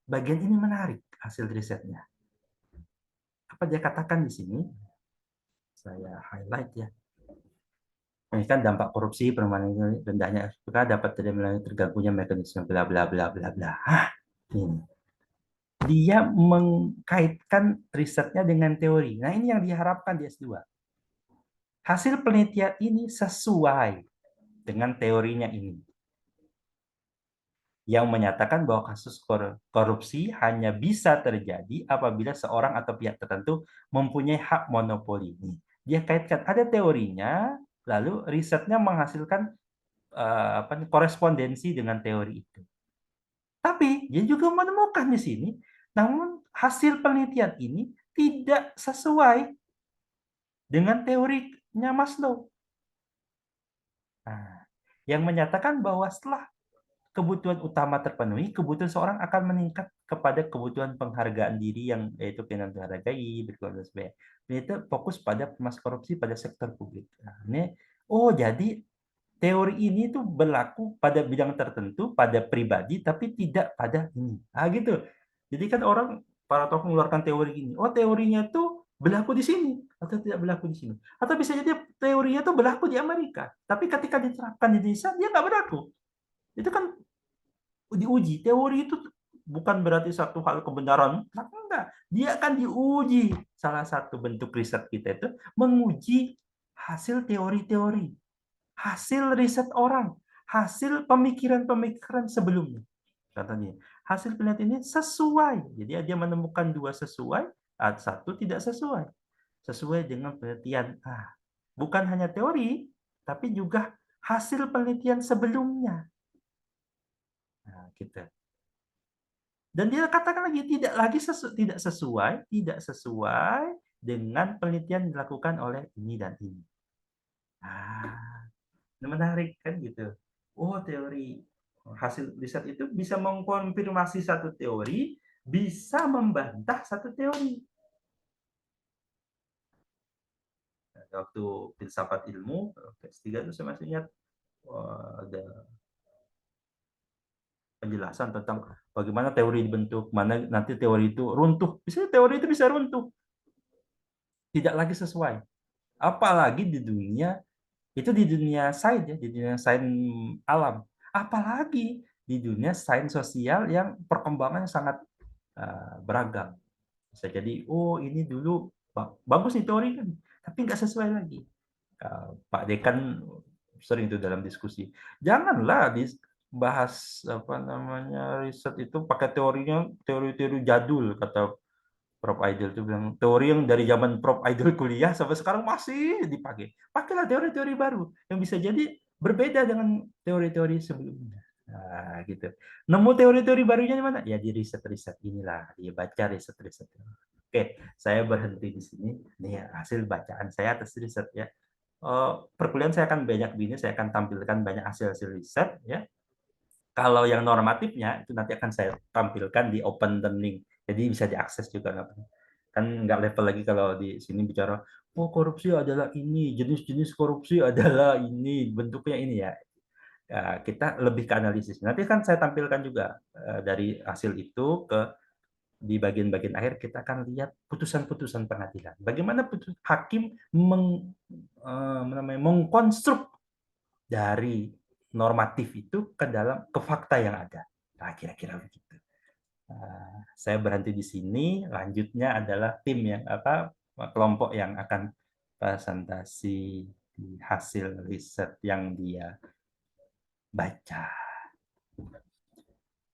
Bagian ini menarik hasil risetnya. Apa dia katakan di sini? Saya highlight ya. Ini kan dampak korupsi, permainan rendahnya FPK dapat melalui terganggunya mekanisme bla bla bla bla bla. Ini. Dia mengkaitkan risetnya dengan teori. Nah, ini yang diharapkan di S2. Hasil penelitian ini sesuai dengan teorinya ini. Yang menyatakan bahwa kasus korupsi hanya bisa terjadi apabila seorang atau pihak tertentu mempunyai hak monopoli. Dia kaitkan, ada teorinya, lalu risetnya menghasilkan korespondensi dengan teori itu. Tapi dia juga menemukan di sini, namun hasil penelitian ini tidak sesuai dengan teorinya Maslow. Nah, yang menyatakan bahwa setelah kebutuhan utama terpenuhi, kebutuhan seorang akan meningkat kepada kebutuhan penghargaan diri yang yaitu pengen dihargai, berkeluarga dan sebagainya. Ini itu fokus pada pemanas korupsi pada sektor publik. Nah, ini, jadi teori ini tuh berlaku pada bidang tertentu, pada pribadi, tapi tidak pada ini. Gitu. Jadi kan para tokoh mengeluarkan teori ini. Teorinya tuh berlaku di sini atau tidak berlaku di sini. Atau bisa jadi teorinya tuh berlaku di Amerika, tapi ketika diterapkan di Indonesia dia nggak berlaku. Itu kan diuji. Teori itu bukan berarti satu hal kebenaran. Enggak. Dia akan diuji. Salah satu bentuk riset kita itu menguji hasil teori-teori, hasil riset orang, hasil pemikiran-pemikiran sebelumnya. Contohnya, hasil penelitian ini sesuai. Jadi dia menemukan 2 sesuai, 1 tidak sesuai. Sesuai dengan penelitian. Bukan hanya teori, tapi juga hasil penelitian sebelumnya. Gitu. Dan dia katakan lagi tidak sesuai dengan penelitian yang dilakukan oleh ini dan ini. Ini menarik kan gitu. Teori hasil riset itu bisa mengkonfirmasi satu teori, bisa membantah satu teori. Waktu filsafat ilmu S3 itu saya masih ingat ada penjelasan tentang bagaimana teori dibentuk, mana nanti teori itu runtuh. Bisa teori itu bisa runtuh. Tidak lagi sesuai. Apalagi di dunia sains ya, di dunia sains alam. Apalagi di dunia sains sosial yang perkembangannya sangat beragam. Bisa jadi, ini dulu bagus nih teori kan, tapi nggak sesuai lagi. Pak Dekan sering itu dalam diskusi. Janganlah bahas riset itu pakai teori-teori jadul, kata Prof. Aidil itu bilang, teori yang dari zaman Prof. Aidil kuliah sampai sekarang masih dipakai. Pakailah teori-teori baru yang bisa jadi berbeda dengan teori-teori sebelumnya. Gitu. Nemu teori-teori barunya di mana? Ya di riset-riset inilah, dia baca riset-riset. Oke, saya berhenti di sini. Nih hasil bacaan saya atas riset ya. Perkuliahan saya akan saya akan tampilkan banyak hasil-hasil riset ya. Kalau yang normatifnya itu nanti akan saya tampilkan di open learning. Jadi bisa diakses juga. Kan nggak level lagi kalau di sini bicara, korupsi adalah ini, jenis-jenis korupsi adalah ini, bentuknya ini ya. Kita lebih ke analisis. Nanti kan saya tampilkan juga dari hasil itu di bagian-bagian akhir kita akan lihat putusan-putusan pengadilan. Bagaimana hakim mengkonstruk dari normatif itu ke fakta yang ada. Kira-kira begitu. Saya berhenti di sini. Lanjutnya adalah tim kelompok yang akan presentasi hasil riset yang dia baca.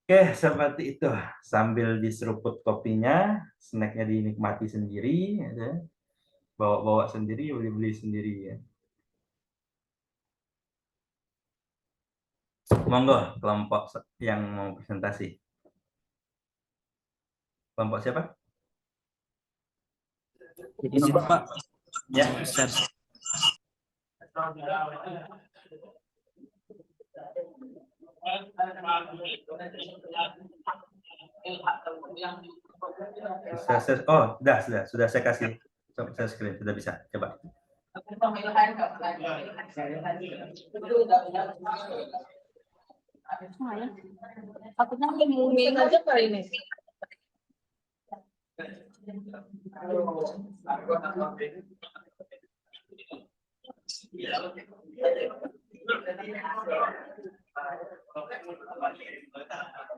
Oke, seperti itu. Sambil diseruput kopinya, snacknya dinikmati sendiri, ya. Bawa-bawa sendiri, beli-beli sendiri ya. Monggo, kelompok yang mau presentasi. Kelompok siapa? Izin Pak. Ya. Sudah saya kasih. Saya screen, sudah bisa. Coba. Takutnya ngomongin aja kali ini.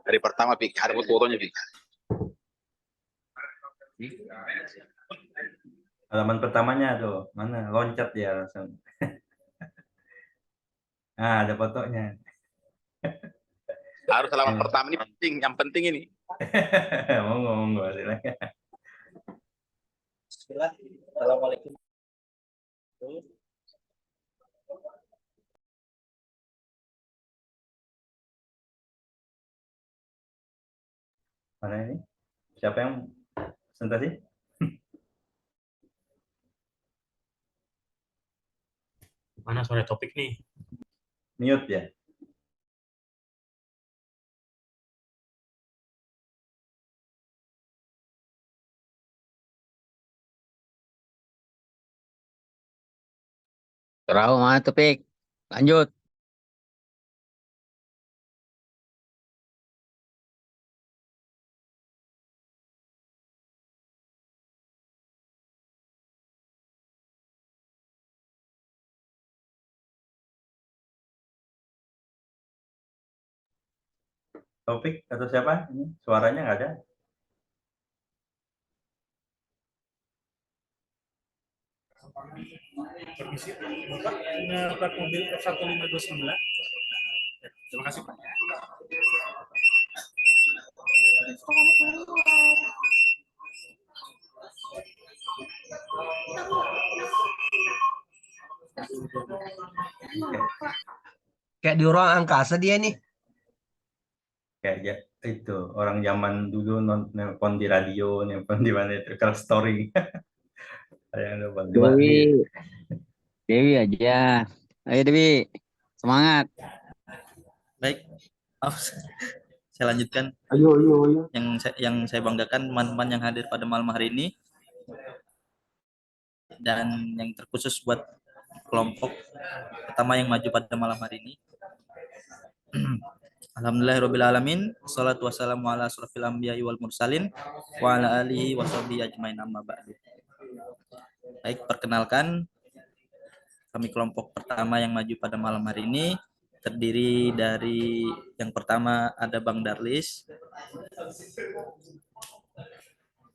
Hari pertama, Pik. Ada fotonya, Pik. Halaman pertamanya tuh, mana? Loncat dia langsung. Ada fotonya. Harus halaman pertama ini penting, yang penting ini. Monggo, silakan. Assalamualaikum. Mana ini? Siapa yang presentasi? Mana sore topik nih? Mute ya. Terlalu mana tuh, Pik? Lanjut. Topik atau siapa? Ini suaranya nggak ada. Permisi, Bapak punya plat mobil F1529. Terima kasih, Pak. Kayak di ruang angkasa dia nih. Kayak itu orang zaman dulu nelpon di radio, nelpon di mana itu call story. Yang nelpon di Dewi, Dewi aja. Ayo Dewi, semangat. Baik, maaf, saya lanjutkan. Ayo, ayo, ayo. Yang saya banggakan teman-teman yang hadir pada malam hari ini, dan yang terkhusus buat kelompok pertama yang maju pada malam hari ini. Alhamdulillahirrabbilalamin, salatu wassalamu ala asrofil anbiya'i wal mursalin wa ala alihi wa sahbihi ajmain amma ba'du. Baik, perkenalkan, kami kelompok pertama yang maju pada malam hari ini terdiri dari yang pertama ada Bang Darlis,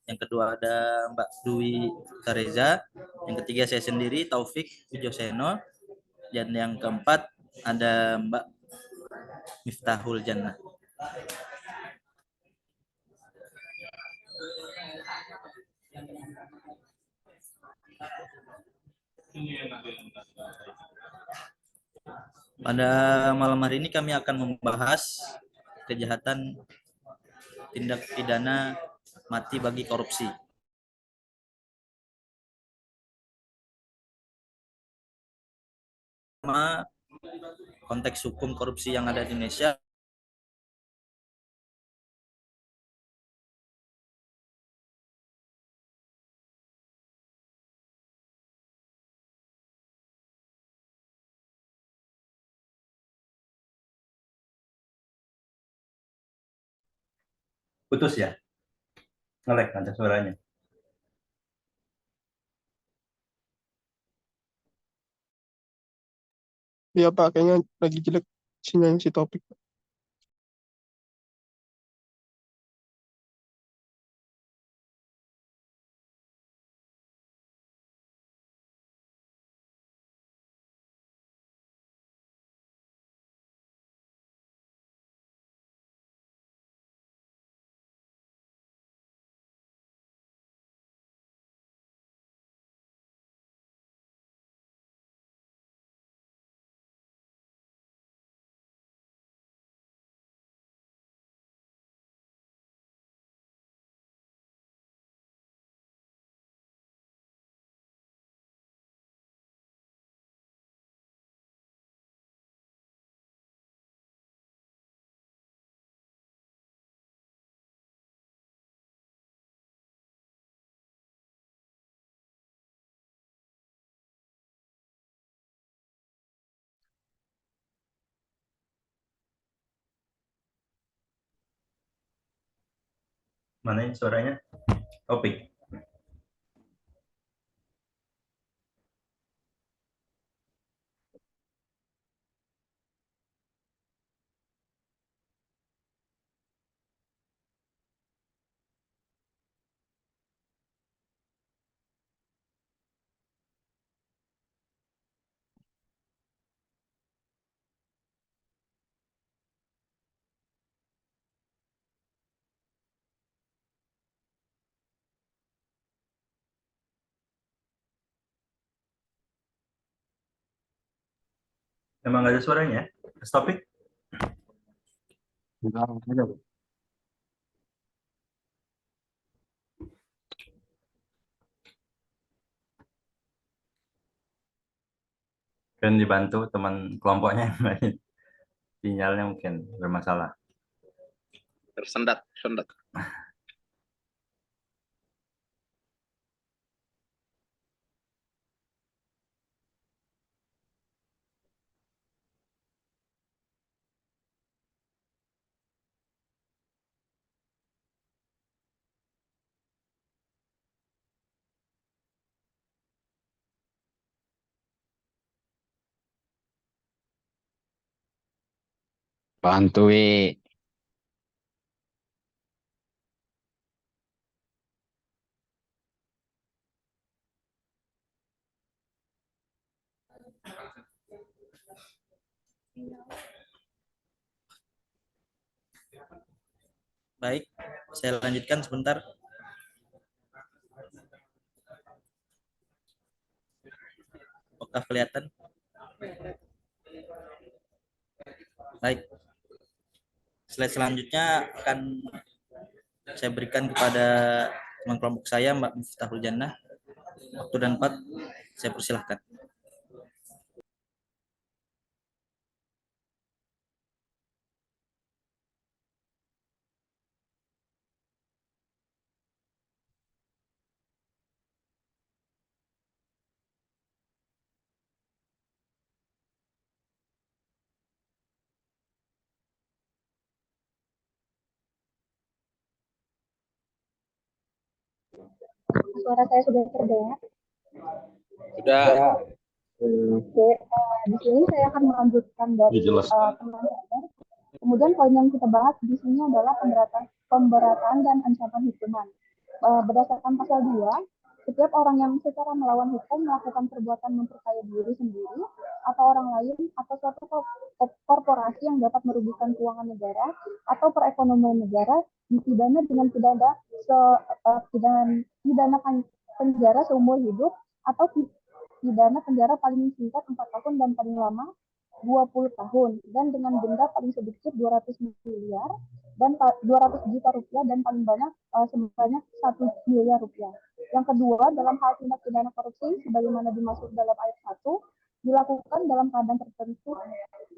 yang kedua ada Mbak Dwi Kareza, yang ketiga saya sendiri Taufik Wijoseno, dan yang keempat ada Mbak Miftahul Jannah. Pada malam hari ini kami akan membahas kejahatan tindak pidana mati bagi korupsi. Pertama, konteks hukum korupsi yang ada di Indonesia. Putus ya? Ngelek ada suaranya. Iya Pak, kayaknya lagi jelek sinyalnya si Topik. Mana ini suaranya? Topik. Emang nggak ada suaranya? Topik? Mungkin dibantu teman kelompoknya yang lain. Sinyalnya mungkin bermasalah. Tersendat. Bantu, Wi. Baik, saya lanjutkan sebentar. Apakah kelihatan? Baik. Slide selanjutnya akan saya berikan kepada teman kelompok saya, Mbak Miftahul Jannah. Waktu dan tempat saya persilahkan. Suara saya sudah terdengar? Sudah. Oke, di sini saya akan melanjutkan dari teman-teman. Kemudian poin yang kita bahas di sini adalah pemberatan dan ancaman hukuman. Berdasarkan pasal 2, setiap orang yang secara melawan hukum melakukan perbuatan memperkaya diri sendiri atau orang lain atau suatu korporasi yang dapat merugikan keuangan negara atau perekonomian negara dipidana dengan pidana penjara seumur hidup atau pidana penjara paling singkat 4 tahun dan paling lama 20 tahun dan dengan denda paling sedikit 200 miliar dan 200 juta rupiah dan paling banyak sebanyak 1 miliar rupiah. Yang kedua, dalam hal tindak pidana korupsi sebagaimana dimaksud dalam ayat 1 dilakukan dalam keadaan tertentu,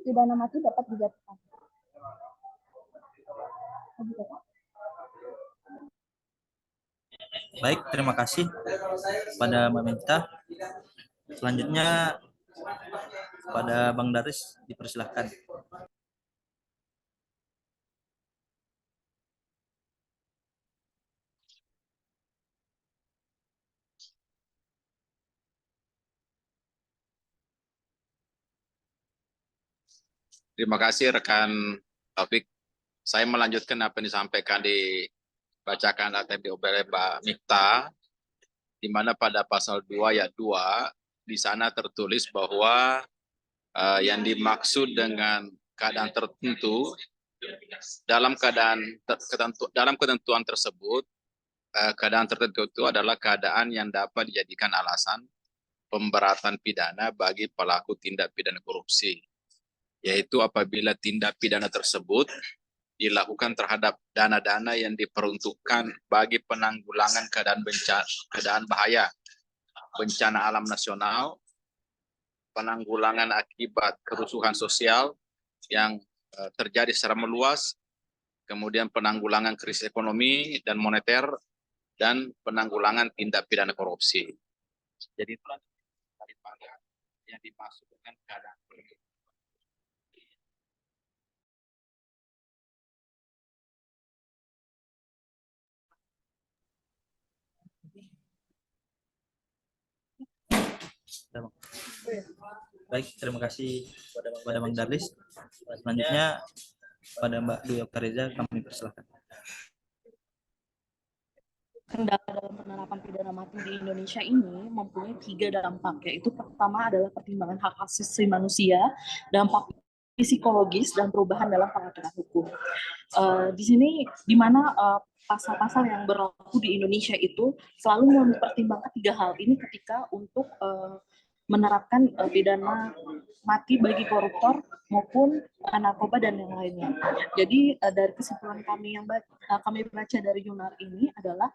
pidana mati dapat dijatuhkan. Baik, terima kasih pada Mbak Miftah. Selanjutnya pada Bang Daris dipersilahkan. Terima kasih rekan Taufik. Saya melanjutkan apa yang disampaikan dibacakan oleh Mbak Miftah, di mana pada pasal 2 ayat 2 di sana tertulis bahwa yang dimaksud dengan keadaan tertentu dalam ketentuan tersebut, keadaan tertentu itu adalah keadaan yang dapat dijadikan alasan pemberatan pidana bagi pelaku tindak pidana korupsi, yaitu apabila tindak pidana tersebut dilakukan terhadap dana-dana yang diperuntukkan bagi penanggulangan keadaan bahaya, bencana alam nasional, penanggulangan akibat kerusuhan sosial yang terjadi secara meluas, kemudian penanggulangan krisis ekonomi dan moneter, dan penanggulangan tindak pidana korupsi. Jadi itulah yang dimaksud dengan keadaan. Baik, terima kasih kepada Bang Darlis. Selanjutnya pada Mbak Dwi Oktariza kami persilahkan. Kendala dalam penerapan pidana mati di Indonesia ini mempunyai 3 dampak, yaitu pertama adalah pertimbangan hak asasi manusia, dampak psikologis, dan perubahan dalam pengaturan hukum. Di sini di mana pasal-pasal yang berlaku di Indonesia itu selalu mempertimbangkan 3 hal ini ketika untuk menerapkan pidana mati bagi koruptor maupun narkoba dan yang lainnya. Jadi dari kesimpulan kami yang kami baca dari jurnal ini adalah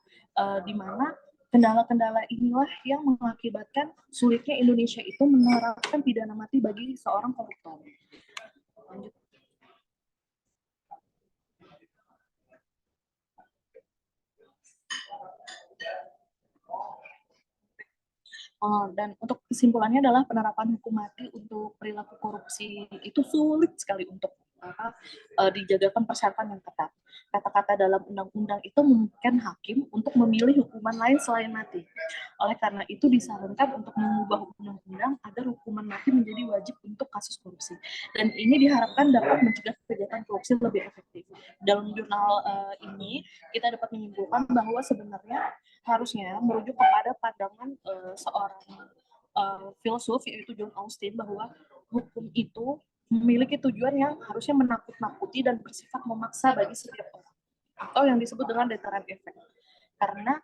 di mana kendala-kendala inilah yang mengakibatkan sulitnya Indonesia itu menerapkan pidana mati bagi seorang koruptor. Lanjut. Dan untuk kesimpulannya adalah penerapan hukum mati untuk perilaku korupsi itu sulit sekali untuk dijagakan persyaratan yang ketat. Kata-kata dalam undang-undang itu memungkinkan hakim untuk memilih hukuman lain selain mati. Oleh karena itu disarankan untuk mengubah undang-undang agar hukuman mati menjadi wajib untuk kasus korupsi. Dan ini diharapkan dapat mencegah kejahatan korupsi lebih efektif. Dalam jurnal ini kita dapat menyimpulkan bahwa sebenarnya harusnya merujuk kepada pandangan seorang filsuf yaitu John Austin bahwa hukum itu memiliki tujuan yang harusnya menakut-nakuti dan bersifat memaksa bagi setiap orang atau yang disebut dengan deterrent effect. Karena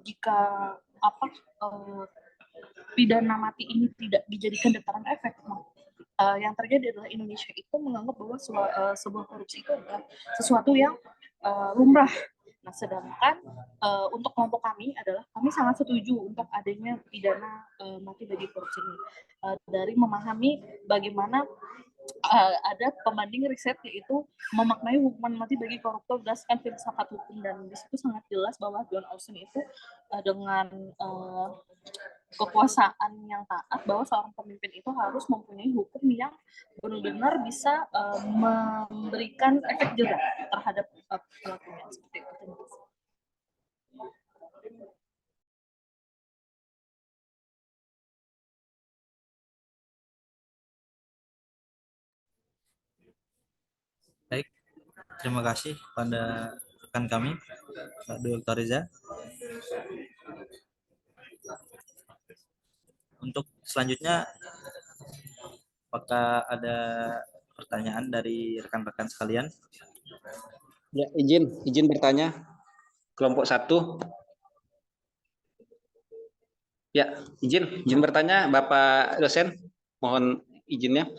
jika pidana mati ini tidak dijadikan deterrent effect, yang terjadi adalah Indonesia itu menganggap bahwa sebuah korupsi itu adalah sesuatu yang lumrah. Nah, sedangkan untuk kelompok kami adalah kami sangat setuju untuk adanya pidana mati bagi korupsi ini. Dari memahami bagaimana ada pembanding riset yaitu memaknai hukuman mati bagi koruptor berdasarkan filsafat hukum, dan di situ sangat jelas bahwa John Austin itu dengan kekuasaan yang taat bahwa seorang pemimpin itu harus mempunyai hukum yang benar-benar bisa memberikan efek jerah terhadap pelakunya seperti itu. Baik, terima kasih pada rekan kami, Pak Dr. Riza. Untuk selanjutnya, apakah ada pertanyaan dari rekan-rekan sekalian? Ya, izin bertanya. Kelompok 1. Ya, izin bertanya Bapak dosen. Mohon izinnya.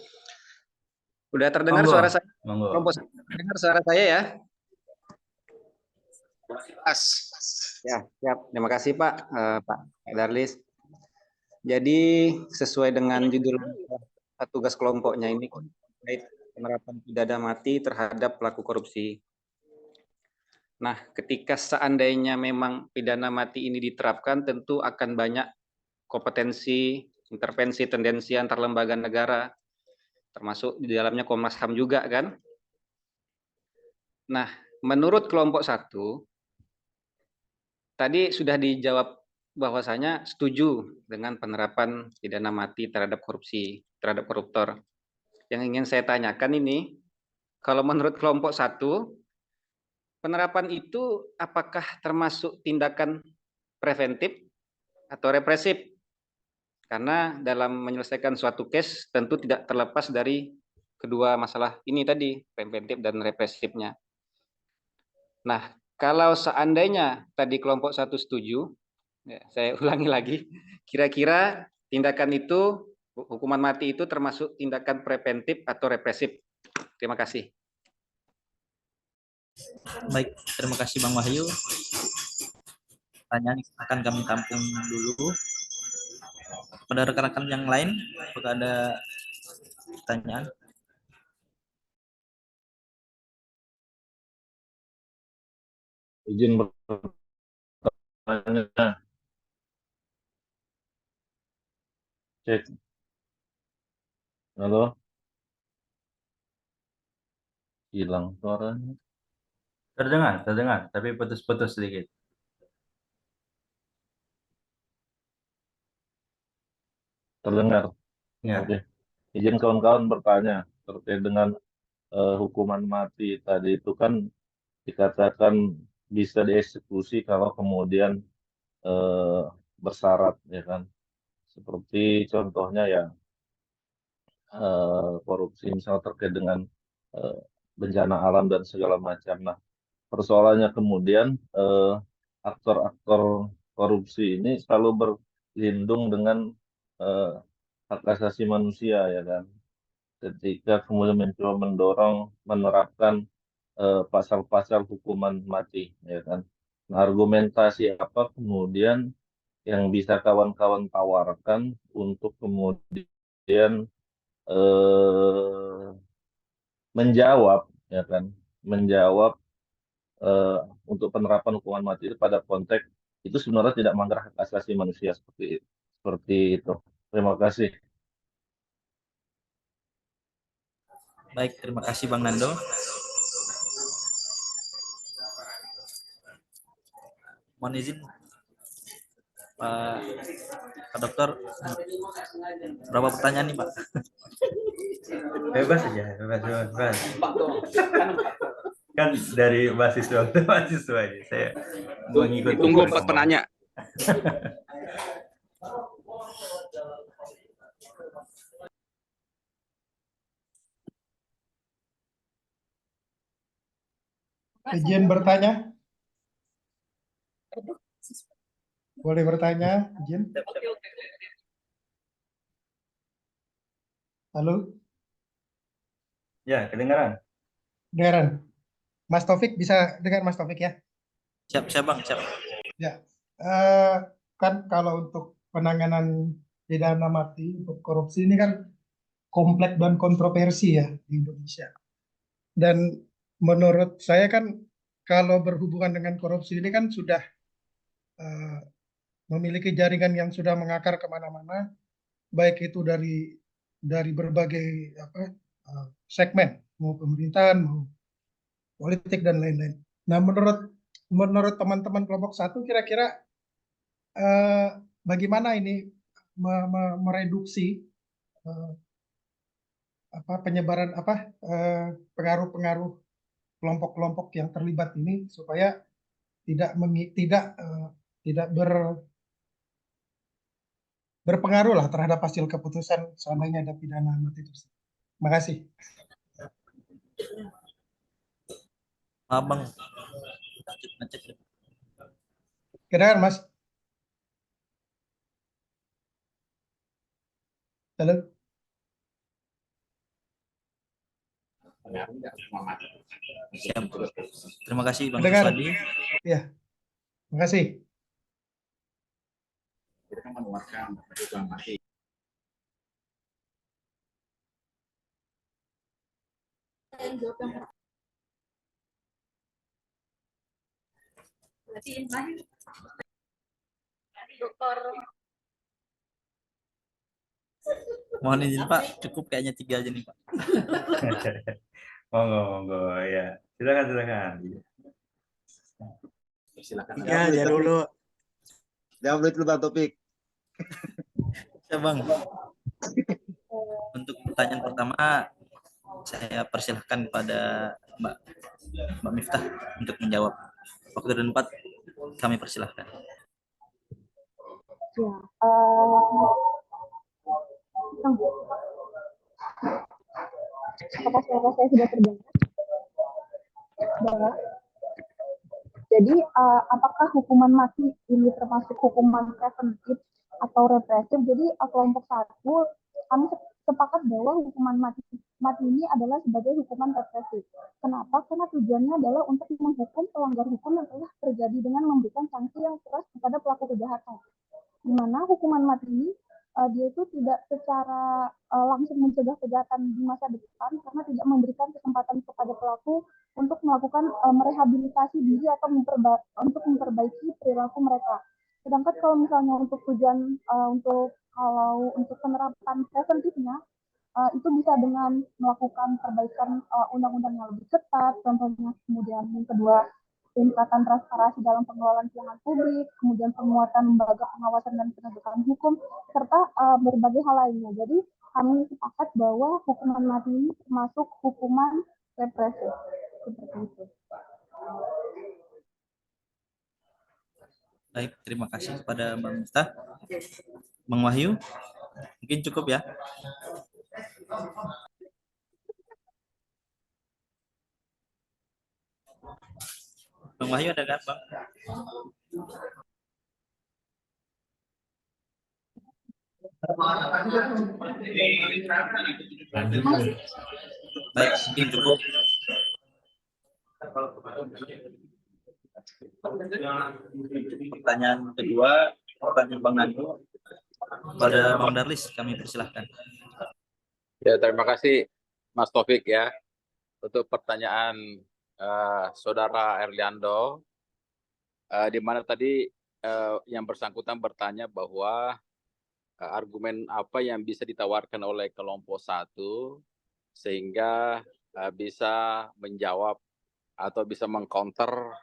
Udah terdengar Monggo, suara saya? monggo. Kelompok 1 terdengar suara saya ya? Ya, siap. Terima kasih Pak Darlis. Jadi sesuai dengan judul tugas kelompoknya ini terkait penerapan pidana mati terhadap pelaku korupsi. Nah, ketika seandainya memang pidana mati ini diterapkan, tentu akan banyak kompetensi, intervensi, tendensi antar lembaga negara, termasuk di dalamnya Komnas HAM juga kan. Nah, menurut kelompok 1, tadi sudah dijawab bahwasanya setuju dengan penerapan pidana mati terhadap korupsi, terhadap koruptor. Yang ingin saya tanyakan ini, kalau menurut kelompok 1, penerapan itu apakah termasuk tindakan preventif atau represif? Karena dalam menyelesaikan suatu case tentu tidak terlepas dari kedua masalah ini tadi, preventif dan represifnya. Nah, kalau seandainya tadi kelompok 1 setuju, ya, saya ulangi lagi, kira-kira tindakan itu, hukuman mati itu termasuk tindakan preventif atau represif? Terima kasih. Baik, terima kasih Bang Wahyu. Pertanyaan akan kami tampung dulu. Pada rekan-rekan yang lain, apakah ada pertanyaan? Izin bertanya. Cek. Halo. Hilang suaranya. Terdengar, tapi putus-putus sedikit. Terdengar. Ya. Oke. Izin kawan-kawan bertanya terkait dengan hukuman mati tadi itu kan dikatakan bisa dieksekusi kalau kemudian bersyarat, ya kan. Seperti contohnya ya korupsi misalnya terkait dengan bencana alam dan segala macam. Nah, persoalannya kemudian aktor-aktor korupsi ini selalu berlindung dengan hak asasi manusia, ya kan. Ketika kemudian mencoba mendorong menerapkan pasal-pasal hukuman mati, ya kan. argumentasi apa kemudian yang bisa kawan-kawan tawarkan untuk kemudian menjawab, ya kan, menjawab untuk penerapan hukuman mati itu pada konteks itu sebenarnya tidak melanggar hak asasi manusia seperti itu. Terima kasih. Baik, terima kasih Bang Nando. Mohon izin Pak Dokter, berapa pertanyaan nih Pak? Bebas aja, bebas. Kan dari mahasiswa ke mahasiswa aja. Saya mengikuti. Tunggu 4 penanya. Izin bertanya? Boleh bertanya, izin? Halo? Ya, kedengaran. Dengaran. Mas Taufik, bisa dengar Mas Taufik ya? Siap Bang, siap. Ya, kan kalau untuk penanganan pidana mati untuk korupsi ini kan kompleks dan kontroversi ya di Indonesia. Dan menurut saya kan kalau berhubungan dengan korupsi ini kan sudah memiliki jaringan yang sudah mengakar kemana-mana, baik itu dari berbagai segmen, mau pemerintahan, mau politik dan lain-lain. Nah, menurut teman-teman kelompok 1 kira-kira bagaimana ini mereduksi penyebaran pengaruh-pengaruh kelompok-kelompok yang terlibat ini supaya tidak berpengaruh lah terhadap hasil keputusan seandainya ada pidana mati tersebut. Terima kasih. Abang. Kedengar Mas? Halo? Siap. Terima kasih Bang Dengar? Suswadi. Ya, terima kasih. Mohon izin Pak, cukup kayaknya 3 aja nih Pak. Monggo ya. Silakan. Silakan. Ya dulu. Jawab dulu Bang Topik. Ya Bang. Untuk pertanyaan pertama, saya persilahkan kepada Mbak Miftah untuk menjawab. Waktu dan tempat kami persilahkan. Ya, apakah suara saya sudah terdengar? Jadi, apakah hukuman mati ini termasuk hukuman preventif atau represif? Jadi, kelompok 1 kami sepakat bahwa hukuman mati ini adalah sebagai hukuman represif. Kenapa? Karena tujuannya adalah untuk menghukum pelanggar hukum yang telah terjadi dengan memberikan sanksi yang keras kepada pelaku kejahatan. Di mana hukuman mati ini dia itu tidak secara langsung mencegah kejahatan di masa depan karena tidak memberikan kesempatan kepada pelaku untuk melakukan merehabilitasi diri atau untuk memperbaiki perilaku mereka. Sedangkan kalau misalnya untuk tujuan untuk penerapan preventifnya itu bisa dengan melakukan perbaikan undang-undang yang lebih ketat, contohnya kemudian yang kedua peningkatan transparansi dalam pengelolaan keuangan publik, kemudian penguatan lembaga pengawasan dan penegakan hukum, serta berbagai hal lainnya. Jadi kami sepakat bahwa hukuman mati ini termasuk hukuman represif. Seperti itu. Baik, terima kasih kepada Mbak Miftah. Bang Wahyu, mungkin cukup ya. Bang Wahyu ada nggak, Bang? Baik, mungkin cukup. Pertanyaan kedua, pertanyaan Bang Nando. Pada Bang Darlis, kami persilahkan. Ya, terima kasih Mas Taufik ya untuk pertanyaan Saudara Erliando, di mana tadi yang bersangkutan bertanya bahwa argumen apa yang bisa ditawarkan oleh kelompok satu sehingga bisa menjawab atau bisa mengcounter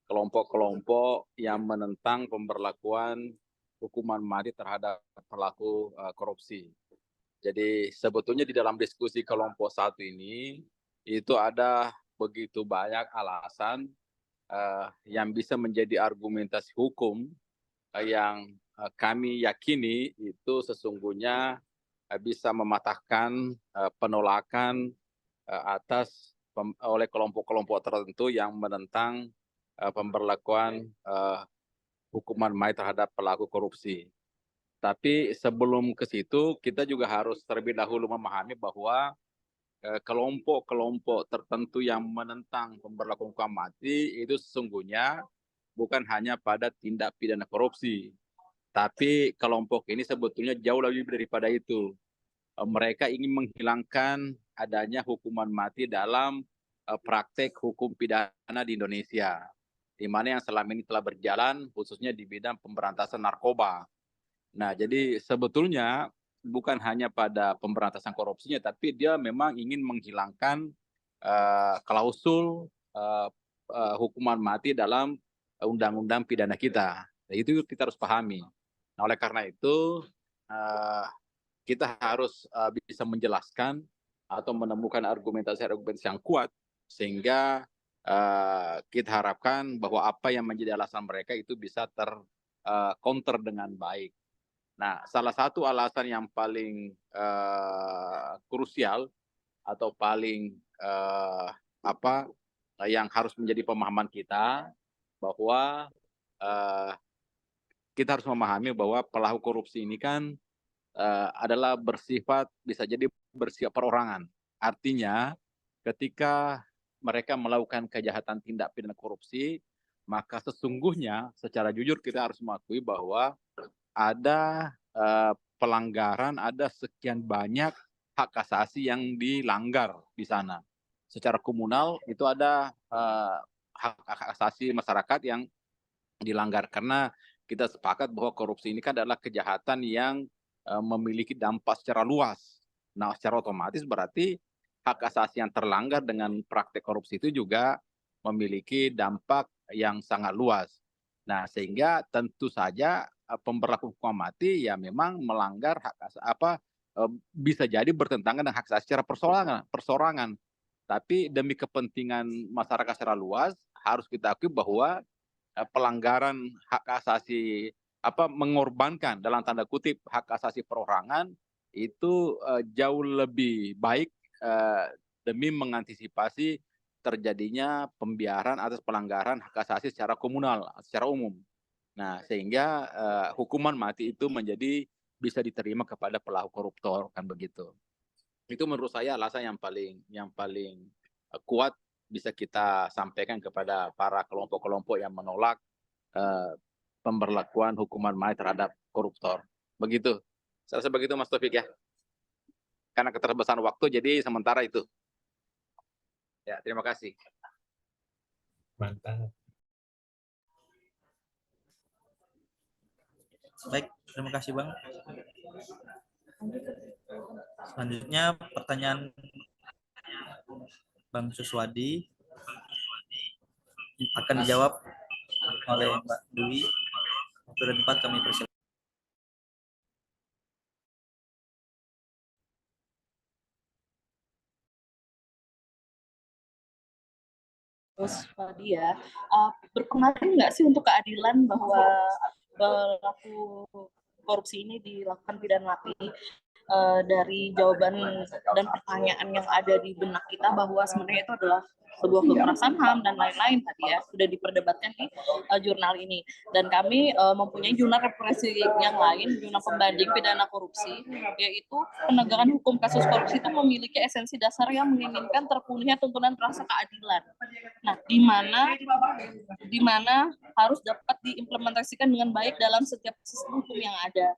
kelompok-kelompok yang menentang pemberlakuan hukuman mati terhadap pelaku korupsi. Jadi sebetulnya di dalam diskusi kelompok satu ini itu ada begitu banyak alasan yang bisa menjadi argumentasi hukum yang kami yakini itu sesungguhnya bisa mematahkan penolakan atas oleh kelompok-kelompok tertentu yang menentang pemberlakuan hukuman mati terhadap pelaku korupsi. Tapi sebelum ke situ, kita juga harus terlebih dahulu memahami bahwa kelompok-kelompok tertentu yang menentang pemberlakuan hukuman mati itu sesungguhnya bukan hanya pada tindak pidana korupsi, tapi kelompok ini sebetulnya jauh lebih daripada itu. Mereka ingin menghilangkan adanya hukuman mati dalam praktek hukum pidana di Indonesia, di mana yang selama ini telah berjalan khususnya di bidang pemberantasan narkoba. Nah, jadi sebetulnya bukan hanya pada pemberantasan korupsinya, tapi dia memang ingin menghilangkan klausul hukuman mati dalam undang-undang pidana kita. Nah, itu kita harus pahami. Nah, oleh karena itu kita harus bisa menjelaskan atau menemukan argumentasi-argumentasi yang kuat sehingga kita harapkan bahwa apa yang menjadi alasan mereka itu bisa counter dengan baik. Nah, salah satu alasan yang paling krusial atau paling yang harus menjadi pemahaman kita bahwa kita harus memahami bahwa pelaku korupsi ini kan adalah bisa jadi bersifat perorangan. Artinya, ketika mereka melakukan kejahatan tindak pidana korupsi, maka sesungguhnya secara jujur kita harus mengakui bahwa ada pelanggaran, ada sekian banyak hak asasi yang dilanggar di sana. Secara komunal itu ada hak asasi masyarakat yang dilanggar karena kita sepakat bahwa korupsi ini kan adalah kejahatan yang memiliki dampak secara luas. Nah, secara otomatis berarti hak asasi yang terlanggar dengan praktek korupsi itu juga memiliki dampak yang sangat luas. Nah, sehingga tentu saja pemberlakuan hukuman mati ya memang melanggar hak bisa jadi bertentangan dengan hak asasi secara persorangan. Tapi demi kepentingan masyarakat secara luas harus kita akui bahwa pelanggaran hak asasi mengorbankan dalam tanda kutip hak asasi perorangan itu jauh lebih baik demi mengantisipasi terjadinya pembiaran atas pelanggaran hak asasi secara komunal, secara umum. Nah, sehingga hukuman mati itu menjadi bisa diterima kepada pelaku koruptor, kan begitu. Itu menurut saya alasan yang paling kuat bisa kita sampaikan kepada para kelompok-kelompok yang menolak pemberlakuan hukuman mati terhadap koruptor. Begitu. Saya rasa begitu Mas Taufik ya. Karena keterbatasan waktu, jadi sementara itu. Ya, terima kasih. Mantap. Baik, terima kasih Bang. Selanjutnya pertanyaan Bang Suswadi akan dijawab oleh Mbak Dwi. Sudah tempat kami persilakan. Suswadi ya, berpengaruh nggak sih untuk keadilan bahwa pelaku korupsi ini dilakukan pidana mati? Dari jawaban dan pertanyaan yang ada di benak kita bahwa sebenarnya itu adalah sebuah kekerasan HAM dan lain-lain tadi ya sudah diperdebatkan di jurnal ini. Dan kami mempunyai jurnal referensi yang lain, jurnal pembanding pidana korupsi, yaitu penegakan hukum kasus korupsi itu memiliki esensi dasar yang menginginkan terpenuhinya tuntunan rasa keadilan. Nah, di mana harus dapat diimplementasikan dengan baik dalam setiap sistem hukum yang ada.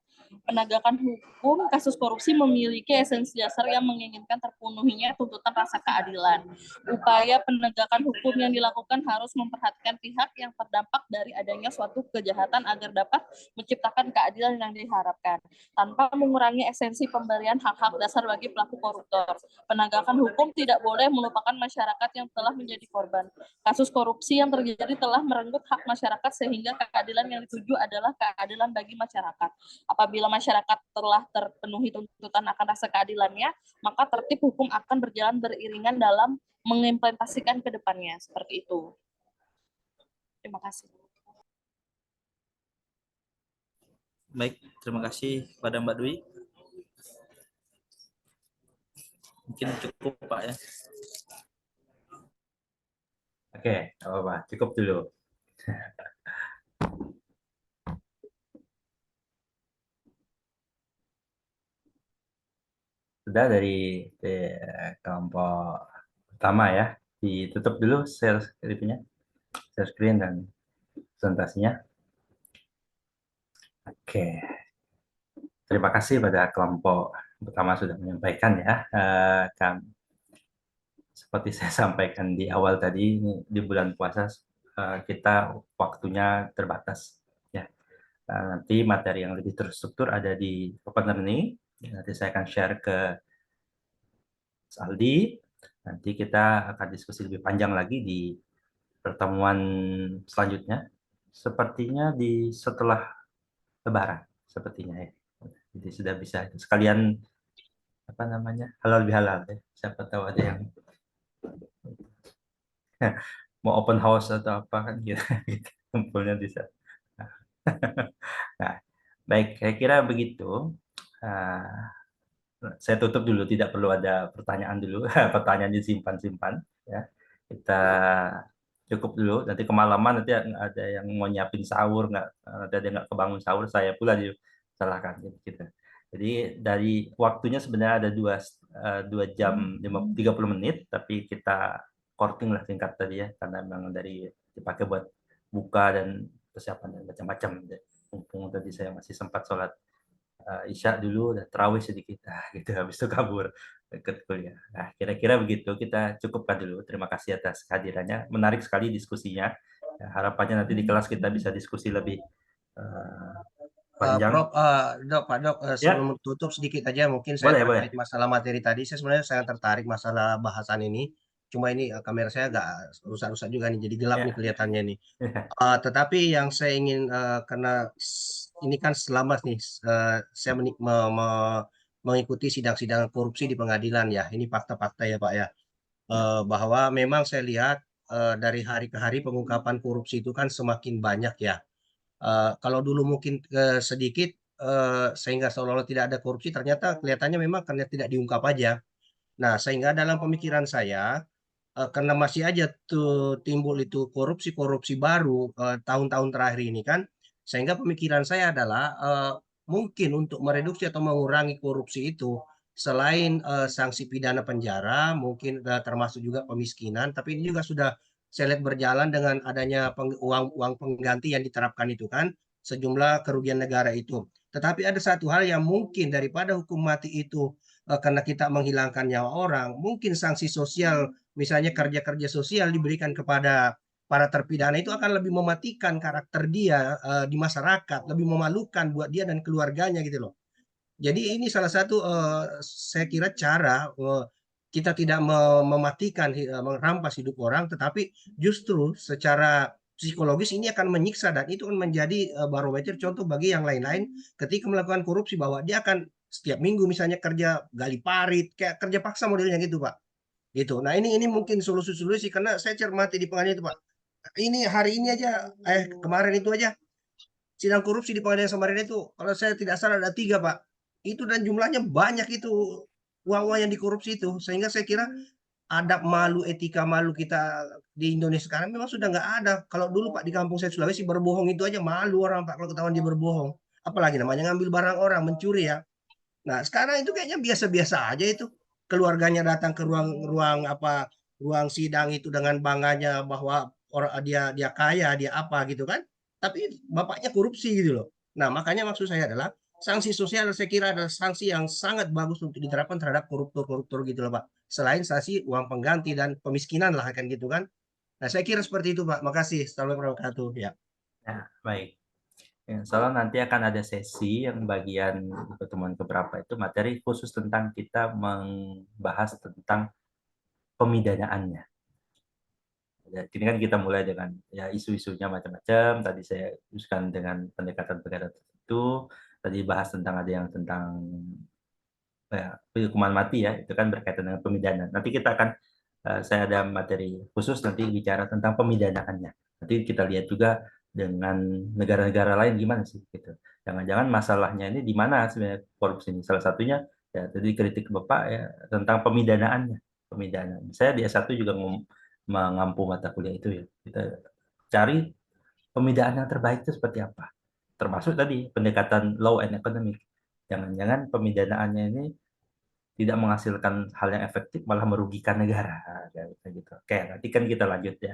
Penegakan hukum kasus korupsi memiliki esensi dasar yang menginginkan terpenuhinya tuntutan rasa keadilan. Upaya penegakan hukum yang dilakukan harus memperhatikan pihak yang terdampak dari adanya suatu kejahatan agar dapat menciptakan keadilan yang diharapkan, tanpa mengurangi esensi pemberian hak-hak dasar bagi pelaku koruptor. Penegakan hukum tidak boleh melupakan masyarakat yang telah menjadi korban. Kasus korupsi yang terjadi telah merenggut hak masyarakat sehingga keadilan yang dituju adalah keadilan bagi masyarakat. Apabila masyarakat telah terpenuhi tuntutan akan rasa keadilannya, maka tertib hukum akan berjalan beriringan dalam mengimplementasikan ke depannya. Seperti itu. Terima kasih. Baik, terima kasih kepada Mbak Dwi. Mungkin cukup Pak ya. Oke, apa cukup dulu. Sudah dari kelompok pertama ya, ditutup dulu share screen dan presentasinya. Oke, terima kasih pada kelompok pertama sudah menyampaikan ya. Seperti saya sampaikan di awal tadi, di bulan puasa kita waktunya terbatas ya. Nanti materi yang lebih terstruktur ada di opener ini. Nanti saya akan share ke Mas Aldi. Nanti kita akan diskusi lebih panjang lagi di pertemuan selanjutnya. Sepertinya setelah Lebaran, sepertinya ya. Jadi sudah bisa sekalian apa namanya halal bihalal ya. Siapa tahu ada yang mau open house atau apa kan gitu, kumpulnya bisa. Nah, baik, saya kira begitu. Saya tutup dulu, tidak perlu ada pertanyaan dulu. Pertanyaan disimpan-simpan ya. Kita cukup dulu, nanti kemalaman nanti ada yang mau nyiapin sahur, nanti ada yang nggak kebangun sahur, saya pula disalahkan gitu. Jadi dari waktunya sebenarnya ada 2 jam 30 menit, tapi kita korting lah singkat tadi ya, karena memang dari dipakai buat buka dan persiapan dan macam-macam. Mumpung tadi saya masih sempat sholat Isya dulu dan terawih sedikit gitu, habis itu kabur ke kuliah. Nah, kira-kira begitu, kita cukupkan dulu. Terima kasih atas kehadirannya, menarik sekali diskusinya. Ya, harapannya nanti di kelas kita bisa diskusi lebih panjang. Prof, Pak Dok, sebelum tutup sedikit aja mungkin saya terkait masalah materi tadi. Saya sebenarnya sangat tertarik masalah bahasan ini. Cuma ini kamera saya agak rusak-rusak juga nih, jadi gelap nih kelihatannya nih. Tetapi yang saya ingin karena ini kan selama nih saya mengikuti sidang-sidang korupsi di pengadilan ya. Ini fakta-fakta ya Pak ya. Bahwa memang saya lihat dari hari ke hari pengungkapan korupsi itu kan semakin banyak ya. Kalau dulu mungkin sedikit sehingga seolah-olah tidak ada korupsi, ternyata kelihatannya memang karena tidak diungkap aja. Nah, sehingga dalam pemikiran saya karena masih aja tuh timbul itu korupsi baru tahun-tahun terakhir ini kan, sehingga pemikiran saya adalah mungkin untuk mereduksi atau mengurangi korupsi itu selain sanksi pidana penjara, mungkin termasuk juga pemiskinan, tapi ini juga sudah saya lihat berjalan dengan adanya uang pengganti yang diterapkan itu kan, sejumlah kerugian negara itu. Tetapi ada satu hal yang mungkin daripada hukum mati itu karena kita menghilangkan nyawa orang, mungkin sanksi sosial misalnya kerja-kerja sosial diberikan kepada para terpidana itu akan lebih mematikan karakter dia di masyarakat, lebih memalukan buat dia dan keluarganya gitu loh. Jadi ini salah satu saya kira cara kita tidak mematikan, merampas hidup orang, tetapi justru secara psikologis ini akan menyiksa dan itu akan menjadi barometer contoh bagi yang lain-lain ketika melakukan korupsi bahwa dia akan setiap minggu misalnya kerja gali parit, kayak kerja paksa modelnya gitu Pak. Gitu. Nah ini mungkin solusi-solusi karena saya cermati di pengadilan itu Pak. Ini hari ini aja, kemarin itu aja sidang korupsi di pengadilan Samarinda itu kalau saya tidak salah ada 3 Pak. Itu dan jumlahnya banyak itu uang-uang yang dikorupsi itu sehingga saya kira adab malu, etika malu kita di Indonesia sekarang memang sudah nggak ada. Kalau dulu Pak di kampung saya Sulawesi berbohong itu aja malu orang Pak kalau ketahuan dia berbohong. Apalagi namanya ngambil barang orang, mencuri ya. Nah sekarang itu kayaknya biasa-biasa aja itu. Keluarganya datang ke ruang sidang itu dengan bangganya bahwa orang dia kaya, dia apa gitu kan. Tapi bapaknya korupsi gitu loh. Nah makanya maksud saya adalah sanksi sosial saya kira adalah sanksi yang sangat bagus untuk diterapkan terhadap koruptor-koruptor gitu loh Pak. Selain sanksi uang pengganti dan pemiskinan lah kan gitu kan. Nah saya kira seperti itu Pak. Makasih. Assalamualaikum warahmatullahi wabarakatuh. Ya. Nah, baik. Ya, soalnya nanti akan ada sesi yang bagian pertemuan keberapa itu materi khusus tentang kita membahas tentang pemidanaannya. Ya, ini kan kita mulai dengan ya isu-isunya macam-macam. Tadi saya uskan dengan pendekatan-pendekatan tertentu. Tadi bahas tentang ada yang tentang ya, hukuman mati ya, itu kan berkaitan dengan pemidanaan. Nanti kita akan saya ada materi khusus nanti bicara tentang pemidanaannya. Nanti kita lihat juga dengan negara-negara lain gimana sih gitu. Jangan-jangan masalahnya ini di mana sebenarnya korupsi ini. Salah satunya ya tadi kritik Bapak ya tentang pemidanaannya. Pemidanaan. Saya di S1 juga mengampu mata kuliah itu ya. Kita cari pemidanaan yang terbaik itu seperti apa. Termasuk tadi pendekatan law and economic. Jangan-jangan pemidanaannya ini tidak menghasilkan hal yang efektif, malah merugikan negara. Gitu. Oke, nanti kan kita lanjut ya.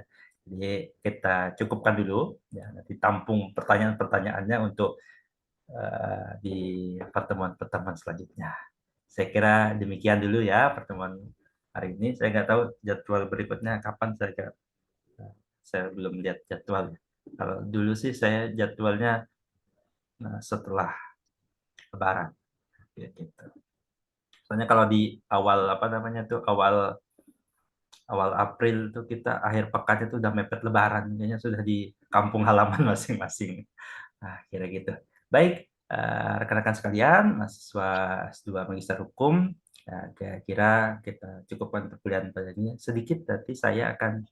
Jadi kita cukupkan dulu, ya, nanti tampung pertanyaan-pertanyaannya untuk di pertemuan-pertemuan selanjutnya. Saya kira demikian dulu ya pertemuan hari ini. Saya nggak tahu jadwal berikutnya kapan, saya belum lihat jadwal. Kalau dulu sih saya jadwalnya setelah Lebaran. Gitu. Soalnya kalau di awal awal April itu kita akhir pekan itu udah mepet Lebaran, kayaknya sudah di kampung halaman masing-masing. Nah, kira gitu. Baik, rekan-rekan sekalian, mahasiswa S2 Magister Hukum, kira-kira kita cukupkan perkuliahan pada ini. Sedikit nanti saya akan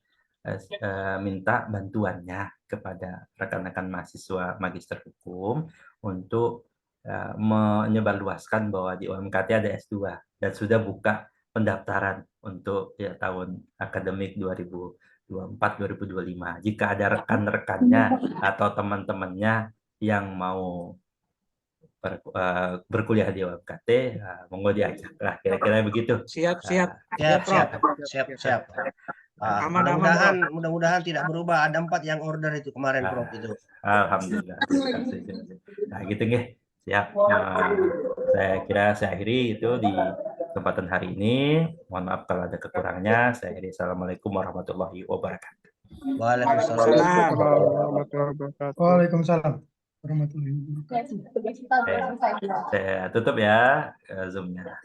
minta bantuannya kepada rekan-rekan mahasiswa Magister Hukum untuk menyebarluaskan bahwa di UMKT ada S2 dan sudah buka pendaftaran untuk ya, tahun akademik 2024-2025. Jika ada rekan-rekannya atau teman-temannya yang mau berkuliah di UMKT, monggo diajak. Nah, kira-kira begitu. Siap. Mudah-mudahan tidak berubah. Ada 4 yang order itu kemarin Prof itu. Alhamdulillah. Nah, gitu nggih. Siap. Saya kira saya akhiri itu di kesempatan hari ini. Mohon maaf kalau ada kekurangannya. Saya akhiri. Assalamualaikum warahmatullahi wabarakatuh. Waalaikumsalam. Waalaikumsalam warahmatullahi wabarakatuh. Saya tutup ya Zoom-nya.